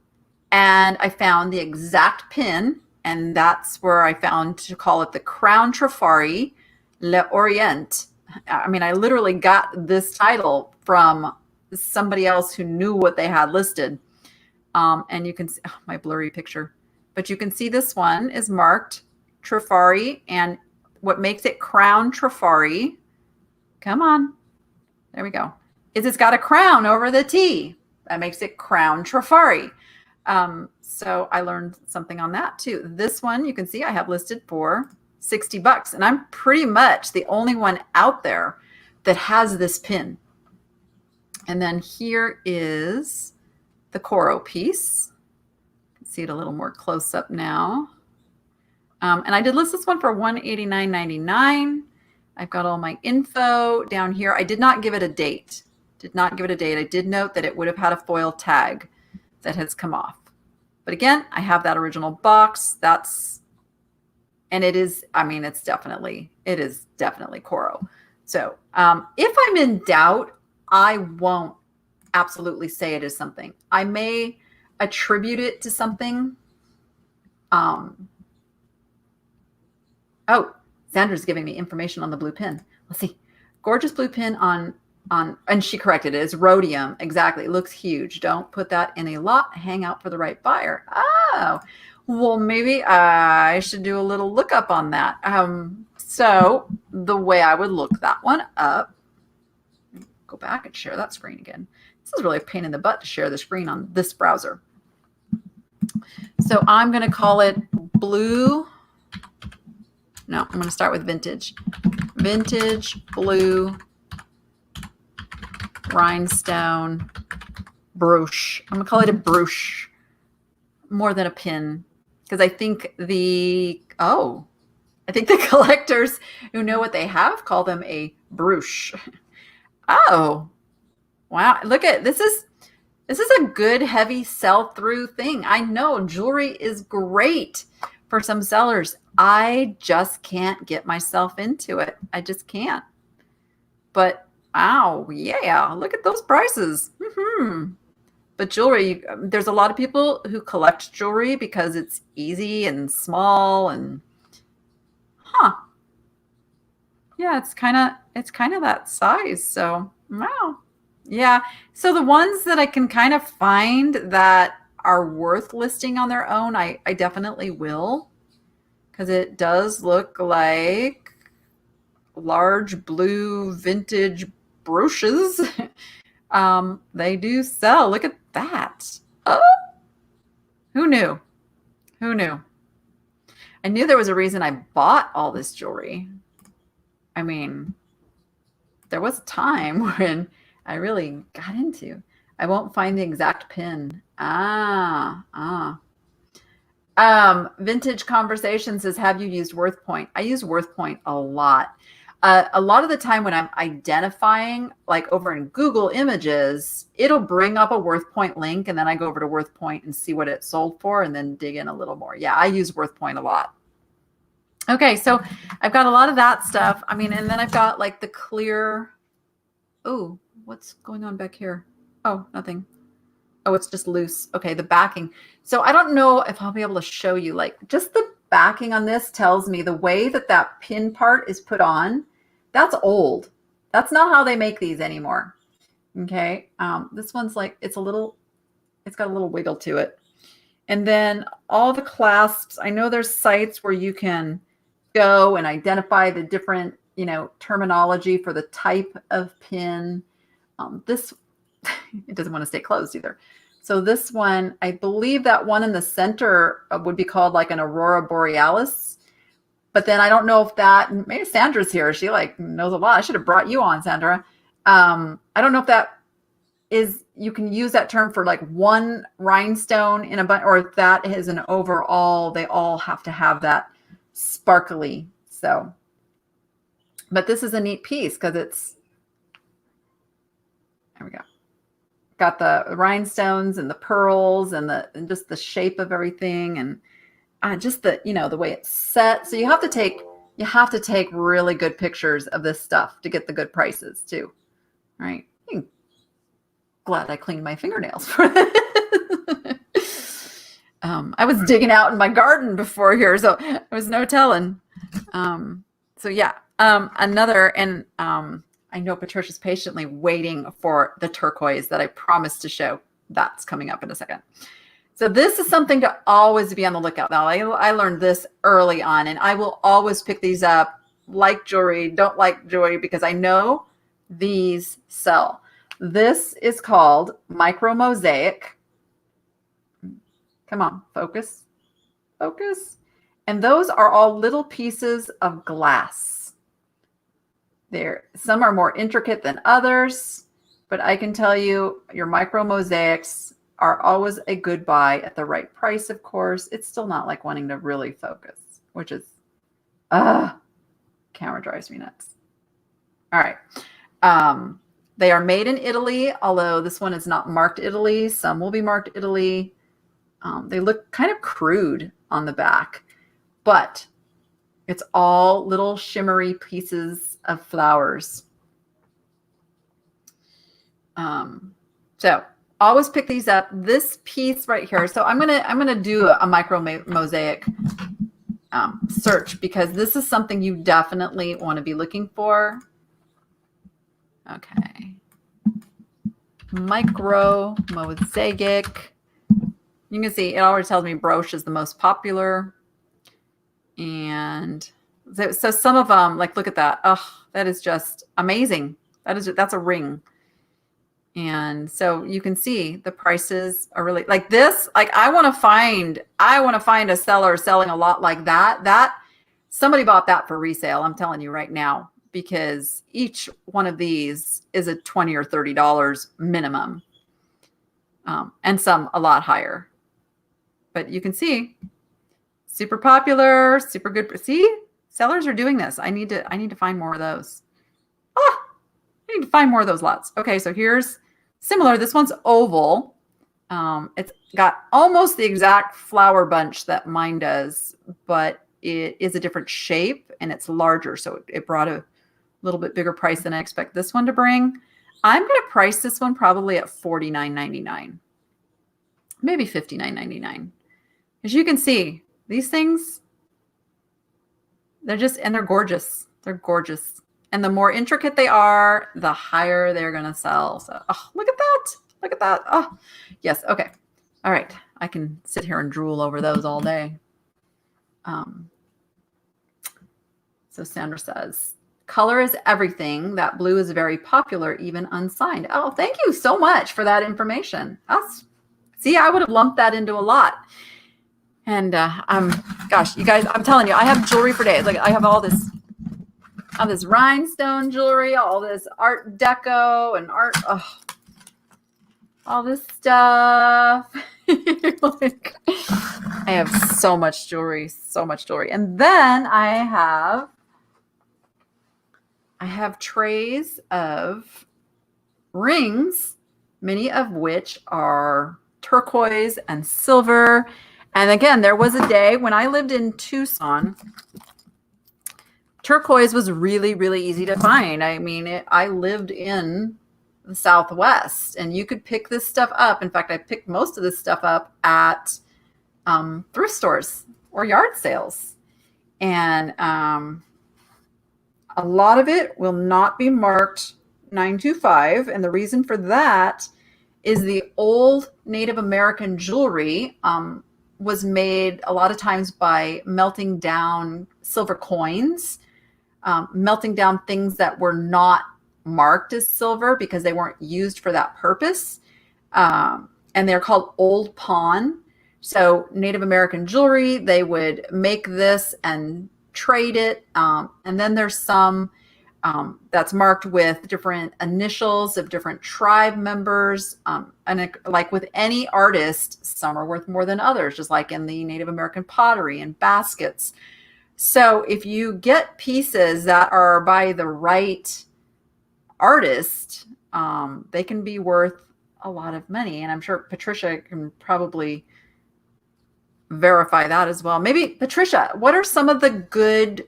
and I found the exact pin, and that's where I found to call it the Crown Trifari L'Orient. I mean, I literally got this title from somebody else who knew what they had listed. And you can see my blurry picture, but you can see this one is marked Trifari, and what makes it Crown Trifari, come on, there we go, is it's got a crown over the T. That makes it Crown Trifari. So I learned something on that too. This one, you can see I have listed for $60, and I'm pretty much the only one out there that has this pin. And then here is the Coro piece. You can see it a little more close up now. And I did list this one for $189.99. I've got all my info down here. I did not give it a date. I did note that it would have had a foil tag that has come off. But again, I have that original box. And it is, I mean, it is definitely Coro. So if I'm in doubt, I won't absolutely say it is something. I may attribute it to something. Oh, Sandra's giving me information on the blue pin. Let's see. Gorgeous blue pin on, and she corrected it. It's rhodium. Exactly. It looks huge. Don't put that in a lot. Hang out for the right buyer. Oh, well, maybe I should do a little lookup on that. So the way I would look that one up, go back and share that screen again. This is really a pain in the butt to share the screen on this browser. So I'm going to call it blue. No, I'm going to start with vintage. Vintage blue rhinestone brooch. I'm going to call it a brooch more than a pin, because I think the collectors who know what they have call them a brooch. Oh, wow. Look at this is a good heavy sell through thing. I know jewelry is great for some sellers. I just can't get myself into it. I just can't. But wow, yeah, look at those prices. But jewelry, there's a lot of people who collect jewelry because it's easy and small and yeah, it's kind of that size. So wow. Yeah. So the ones that I can kind of find that are worth listing on their own, I definitely will, because it does look like large blue vintage brooches. They do sell. Look at that. Oh, who knew? Who knew? I knew there was a reason I bought all this jewelry. I mean, there was a time when I really got into. I won't find the exact pin. Vintage Conversation says, have you used WorthPoint? I use WorthPoint a lot. A lot of the time when I'm identifying, like over in Google Images, it'll bring up a WorthPoint link, and then I go over to WorthPoint and see what it sold for and then dig in a little more. Yeah, I use WorthPoint a lot. Okay, so I've got a lot of that stuff. I mean, and then I've got like the clear. Oh, what's going on back here? Oh, nothing. Oh, it's just loose. Okay, the backing. So I don't know if I'll be able to show you, like, just the backing on this tells me the way that that pin part is put on. That's old. That's not how they make these anymore. Okay. This one's like, it's got a little wiggle to it. And then all the clasps, I know there's sites where you can go and identify the different, terminology for the type of pin. This, it doesn't want to stay closed either. So this one, I believe that one in the center would be called like an Aurora Borealis. But then I don't know if that, maybe Sandra's here. She like knows a lot. I should have brought you on, Sandra. I don't know if that is, you can use that term for like one rhinestone in a bunch, or if that is an overall, they all have to have that sparkly. So, but this is a neat piece because it's, there we go. Got the rhinestones and the pearls and just the shape of everything, and just the, the way it's set. So you have to take really good pictures of this stuff to get the good prices too. Right. Glad I cleaned my fingernails for this. I was digging out in my garden before here, so there was no telling. So yeah, another, and I know Patricia's patiently waiting for the turquoise that I promised to show. That's coming up in a second. So this is something to always be on the lookout. Now, I learned this early on, and I will always pick these up, like jewelry, don't like jewelry, because I know these sell. This is called Micro Mosaic. Come on, focus, focus. And those are all little pieces of glass. Some are more intricate than others, but I can tell you your Micro Mosaics are always a good buy at the right price, of course. It's still not like wanting to really focus, which is, camera drives me nuts. All right. They are made in Italy, although this one is not marked Italy. Some will be marked Italy. They look kind of crude on the back, but it's all little shimmery pieces of flowers. So always pick these up. This piece right here. So I'm gonna do a micro mosaic search, because this is something you definitely want to be looking for. Okay. Micro mosaic. You can see it already tells me brooch is the most popular. And so some of them, like, look at that. Oh, that is just amazing. That's a ring. And so you can see the prices are really like this. Like, I want to find a seller selling a lot like that. Somebody bought that for resale. I'm telling you right now, because each one of these is a $20 or $30 minimum. And some a lot higher, but you can see super popular, super good. See, sellers are doing this. I need to find more of those. I need to find more of those lots. Okay, so here's similar. This one's oval. It's got almost the exact flower bunch that mine does, but it is a different shape and it's larger. So it brought a little bit bigger price than I expect this one to bring. I'm going to price this one probably at $49.99, maybe $59.99. As you can see, these things, they're gorgeous. They're gorgeous. And the more intricate they are, the higher they're going to sell. So, oh, look at that. Look at that. Oh, yes. Okay. All right. I can sit here and drool over those all day. So Sandra says, color is everything. That blue is very popular, even unsigned. Oh, thank you so much for that information. See, I would have lumped that into a lot. And gosh, you guys, I'm telling you, I have jewelry for days. Like, I have all this rhinestone jewelry, all this Art Deco and all this stuff. Like, I have so much jewelry. And then I have trays of rings, many of which are turquoise and silver. And again, there was a day when I lived in Tucson, turquoise was really, really easy to find. I mean, I lived in the Southwest, and you could pick this stuff up. In fact, I picked most of this stuff up at thrift stores or yard sales. And a lot of it will not be marked 925. And the reason for that is the old Native American jewelry was made a lot of times by melting down silver coins, melting down things that were not marked as silver because they weren't used for that purpose. And they're called old pawn. So Native American jewelry, they would make this and trade it. And then there's some that's marked with different initials of different tribe members. And like with any artist, some are worth more than others, just like in the Native American pottery and baskets. So if you get pieces that are by the right artist, they can be worth a lot of money. And I'm sure Patricia can probably verify that as well. Maybe Patricia, what are some of the good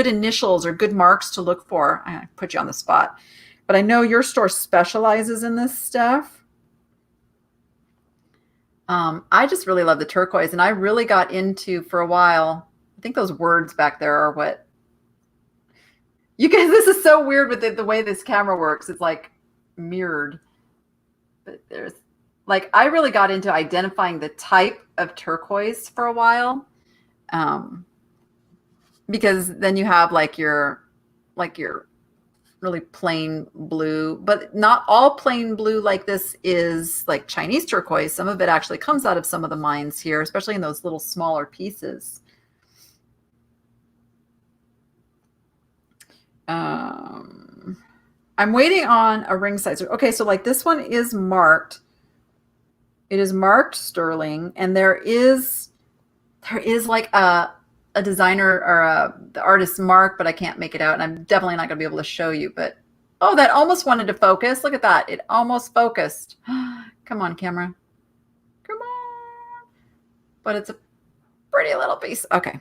initials or good marks to look for? I put you on the spot, but I know your store specializes in this stuff. I just really love the turquoise, and I really got into, for a while, I think those words back there are what you guys, this is so weird with the way this camera works. It's like mirrored, but there's like, I really got into identifying the type of turquoise for a while. Because then you have like your really plain blue, but not all plain blue like this is like Chinese turquoise. Some of it actually comes out of some of the mines here, especially in those little smaller pieces. I'm waiting on a ring size. Okay, so like this one is marked. It is marked sterling, and there is like a designer or the artist's mark, but I can't make it out, and I'm definitely not going to be able to show you. But oh, that almost wanted to focus. Look at that. It almost focused. Come on, camera. Come on. But it's a pretty little piece. Okay.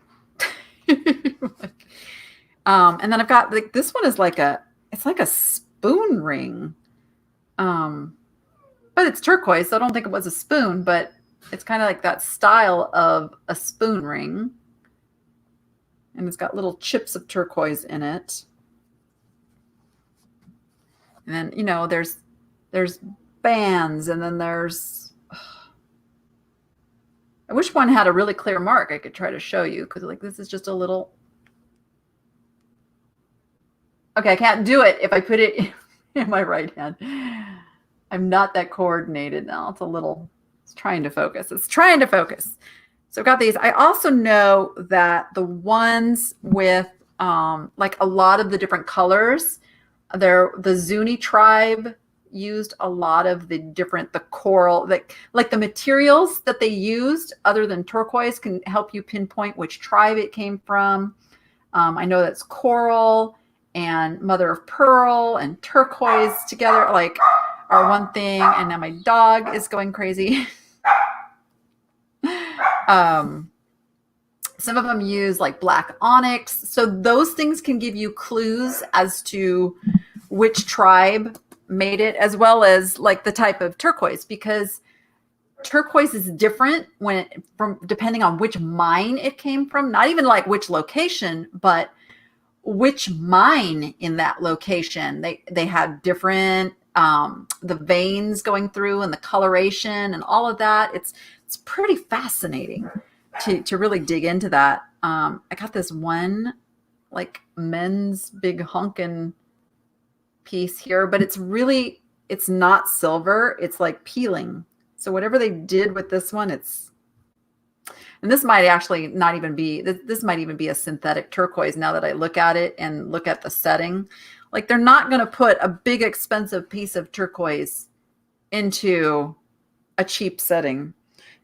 And then I've got like this one is like it's like a spoon ring. but it's turquoise, so I don't think it was a spoon, but it's kind of like that style of a spoon ring. And it's got little chips of turquoise in it. And then, you know, there's bands, and then there's, I wish one had a really clear mark I could try to show you, because like this is just a little, okay, I can't do it if I put it in my right hand. I'm not that coordinated now. It's a little, it's trying to focus. It's trying to focus. So I've got these. I also know that the ones with like a lot of the different colors, the Zuni tribe used a lot of the coral, like the materials that they used other than turquoise can help you pinpoint which tribe it came from. I know that's coral and mother of pearl and turquoise together like are one thing. And now my dog is going crazy. Some of them use like black onyx. So those things can give you clues as to which tribe made it, as well as like the type of turquoise, because turquoise is different depending on which mine it came from, not even like which location, but which mine in that location. They had different, the veins going through and the coloration and all of that. It's pretty fascinating to really dig into that. I got this one like men's big honkin' piece here, but it's not silver. It's like peeling. So whatever they did with this one, and this might actually not even be, this might even be a synthetic turquoise now that I look at it and look at the setting. Like they're not going to put a big expensive piece of turquoise into a cheap setting.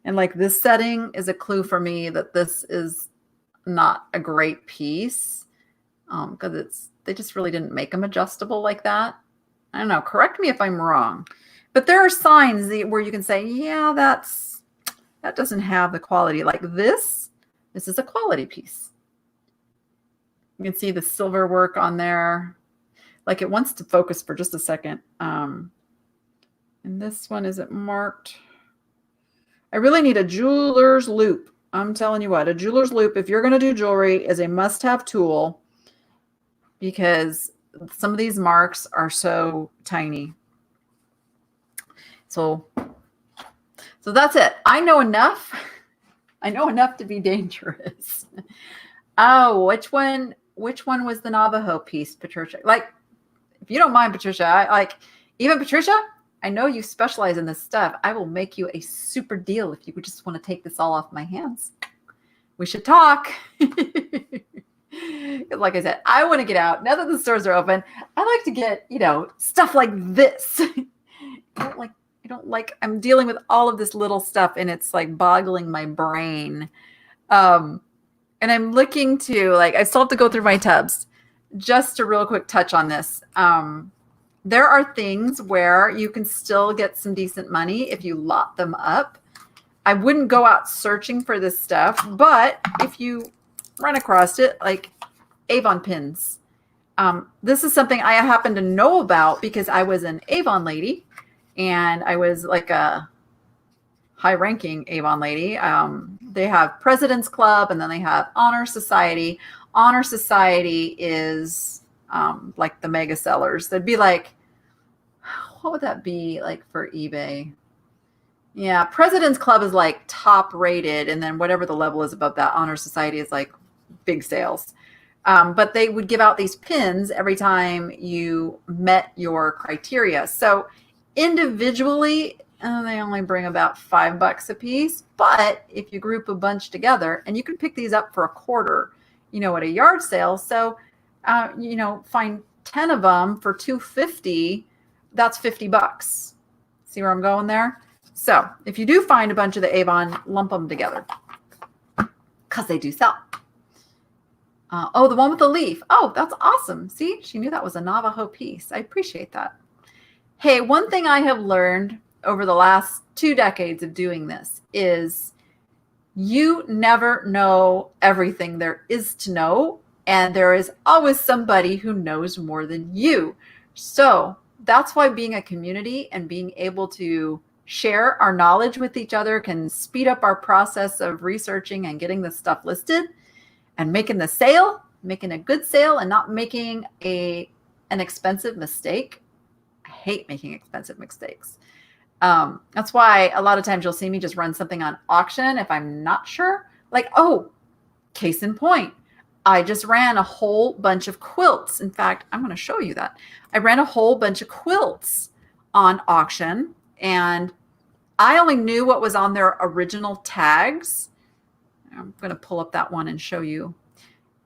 And like this setting is a clue for me that this is not a great piece, because they just really didn't make them adjustable like that. I don't know. Correct me if I'm wrong, but there are signs where you can say, yeah, that doesn't have the quality. Like this is a quality piece. You can see the silver work on there. Like it wants to focus for just a second. And this one, is it marked? I really need a jeweler's loop. I'm telling you what, a jeweler's loop, if you're going to do jewelry, is a must-have tool, because some of these marks are so tiny. So that's it. I know enough. I know enough to be dangerous. Oh, which one was the Navajo piece, Patricia? Like, if you don't mind, Patricia, even Patricia, I know you specialize in this stuff. I will make you a super deal if you would just want to take this all off my hands. We should talk. Like I said, I want to get out. Now that the stores are open, I like to get, stuff like this. I don't like, I'm dealing with all of this little stuff and it's like boggling my brain. And I'm looking to, I still have to go through my tubs. Just a real quick touch on this. There are things where you can still get some decent money if you lot them up. I wouldn't go out searching for this stuff, but if you run across it, like Avon pins. This is something I happen to know about because I was an Avon lady, and I was like a high-ranking Avon lady. They have President's Club, and then they have Honor Society. Honor Society is like the mega sellers. They'd be like, what would that be like for eBay? Yeah, President's Club is like top rated, and then whatever the level is above that, Honor Society is like big sales. But they would give out these pins every time you met your criteria. So individually, they only bring about $5 a piece. But if you group a bunch together, and you can pick these up for $0.25, at a yard sale. So, find 10 of them for $2.50. That's $50. See where I'm going there? So if you do find a bunch of the Avon, lump them together because they do sell. Oh, the one with the leaf. Oh, that's awesome. See, she knew that was a Navajo piece. I appreciate that. Hey, one thing I have learned over the last 2 decades of doing this is you never know everything there is to know, and there is always somebody who knows more than you. So that's why being a community and being able to share our knowledge with each other can speed up our process of researching and getting this stuff listed and making the sale, making a good sale, and not making an expensive mistake. I hate making expensive mistakes. That's why a lot of times you'll see me just run something on auction if I'm not sure. Like, oh, case in point, I just ran a whole bunch of quilts. In fact, I'm going to show you that. I ran a whole bunch of quilts on auction, and I only knew what was on their original tags. I'm going to pull up that one and show you.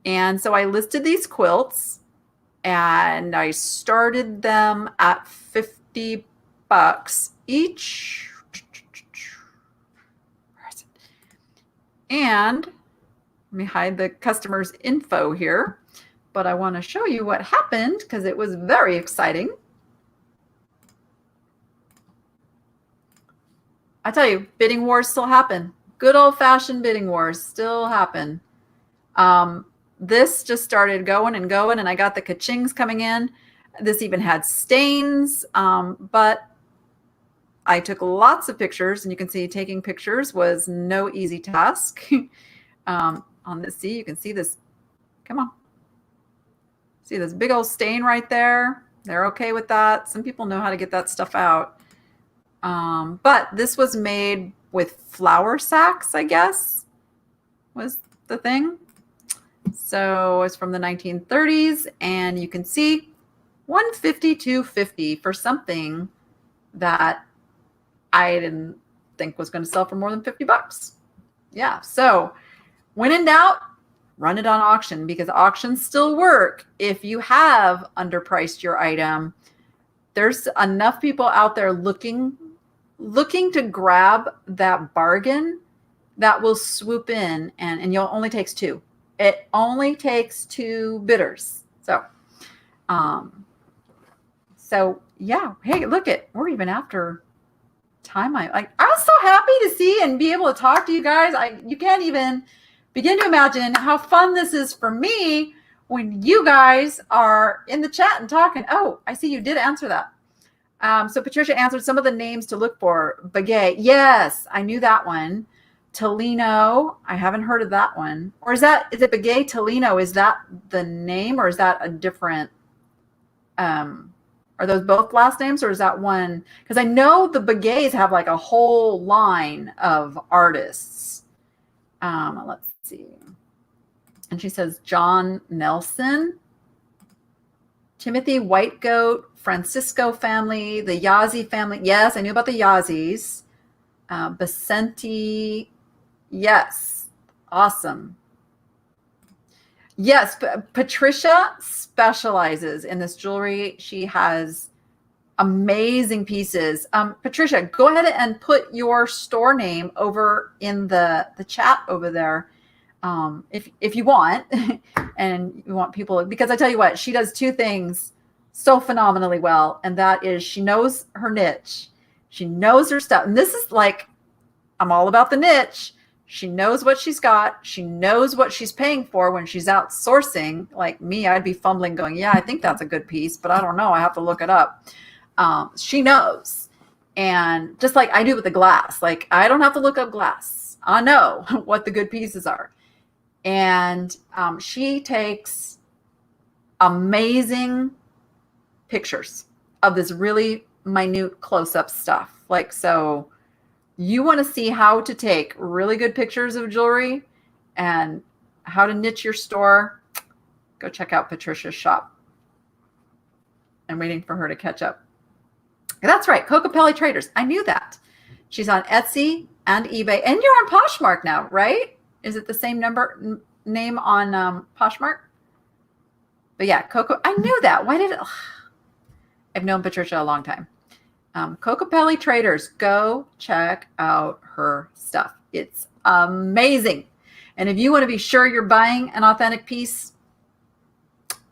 And so I listed these quilts, and I started them at $50 each. And let me hide the customer's info here, but I want to show you what happened because it was very exciting. I tell you, bidding wars still happen. Good old-fashioned bidding wars still happen. This just started going and going, and I got the ka-chings coming in. This even had stains, but I took lots of pictures, and you can see taking pictures was no easy task. On this, see, you can see this. Come on. See this big old stain right there? They're okay with that. Some people know how to get that stuff out. But this was made with flour sacks, I guess, was the thing. So it's from the 1930s, and you can see $152.50 for something that I didn't think was going to sell for more than $50. Yeah. So when in doubt, run it on auction, because auctions still work. If you have underpriced your item, there's enough people out there looking to grab that bargain that will swoop in, and it only takes two. It only takes two bidders. So yeah. Hey, we're even after time. I was so happy to see and be able to talk to you guys. You can't even begin to imagine how fun this is for me when you guys are in the chat and talking. Oh, I see you did answer that. So Patricia answered some of the names to look for. Begay. Yes, I knew that one. Tolino. I haven't heard of that one. Or is it Begay Tolino? Is that the name, or is that a different, are those both last names, or is that one? Because I know the Begays have like a whole line of artists. Let's see. And she says John Nelson, Timothy White Goat, Francisco family, the Yazzie family. Yes, I knew about the Yazzies. Vicente. Yes. Awesome. Yes, Patricia specializes in this jewelry. She has amazing pieces. Patricia, go ahead and put your store name over in the chat over there, if you want, and you want people, because I tell you what, she does two things so phenomenally well, and that is she knows her niche. She knows her stuff. And this is like, I'm all about the niche. She knows what she's got. She knows what she's paying for when she's outsourcing. Like me, I'd be fumbling going, yeah, I think that's a good piece, but I don't know. I have to look it up. She knows. And just like I do with the glass, like I don't have to look up glass. I know what the good pieces are. And she takes amazing pictures of this really minute close-up stuff. Like, so you want to see how to take really good pictures of jewelry and how to niche your store, go check out Patricia's shop. I'm waiting for her to catch up. That's right, Cocopelli Traders. I knew that. She's on Etsy and eBay, and you're on Poshmark now, right? Is it the same name on Poshmark? But yeah, Coco, I knew that. Why did it? I've known Patricia a long time. Cocopelli Traders, go check out her stuff. It's amazing. And if you want to be sure you're buying an authentic piece,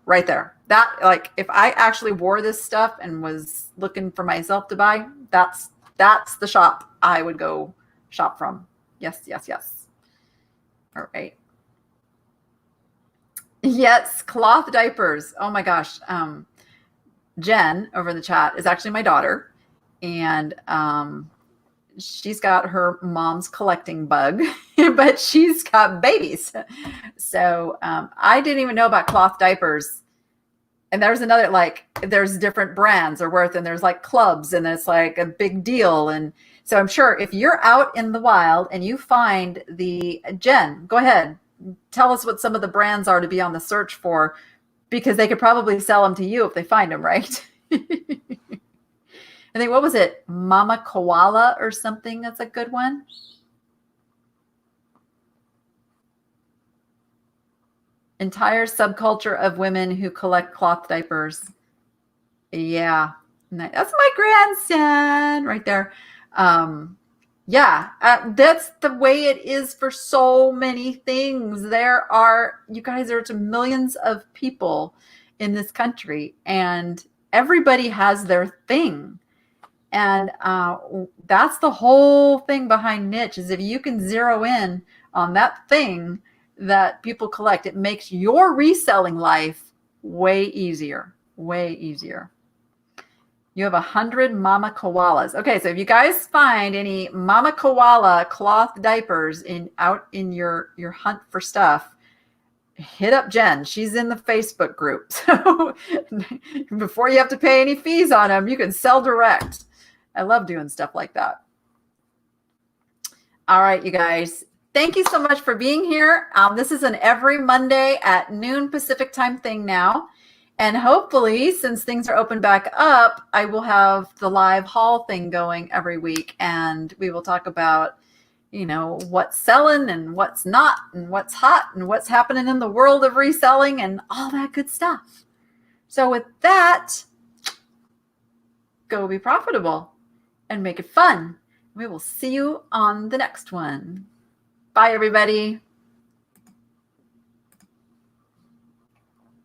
right there. That, like, if I actually wore this stuff and was looking for myself to buy, that's the shop I would go shop from. Yes, yes, yes. All right. Yes, cloth diapers. Oh my gosh. Jen over in the chat is actually my daughter, and she's got her mom's collecting bug, but she's got babies. So I didn't even know about cloth diapers. And there's another, like, there's different brands are worth, and there's like clubs, and it's like a big deal. And so I'm sure if you're out in the wild and you find the Jen, go ahead, tell us what some of the brands are to be on the search for, because they could probably sell them to you if they find them, right? I think, what was it? Mama Koala or something. That's a good one. Entire subculture of women who collect cloth diapers. Yeah. That's my grandson right there. Yeah, that's the way it is for so many things. There are, you guys, there's millions of people in this country, and everybody has their thing. And that's the whole thing behind niche, is if you can zero in on that thing that people collect, it makes your reselling life way easier, way easier. You have 100 mama koalas. Okay, so if you guys find any mama koala cloth diapers out in your hunt for stuff, hit up Jen. She's in the Facebook group. So before you have to pay any fees on them, you can sell direct. I love doing stuff like that. All right, you guys. Thank you so much for being here. This is an every Monday at noon Pacific time thing now. And hopefully, since things are open back up, I will have the live haul thing going every week. And we will talk about, what's selling and what's not, and what's hot, and what's happening in the world of reselling, and all that good stuff. So with that, go be profitable and make it fun. We will see you on the next one. Bye, everybody.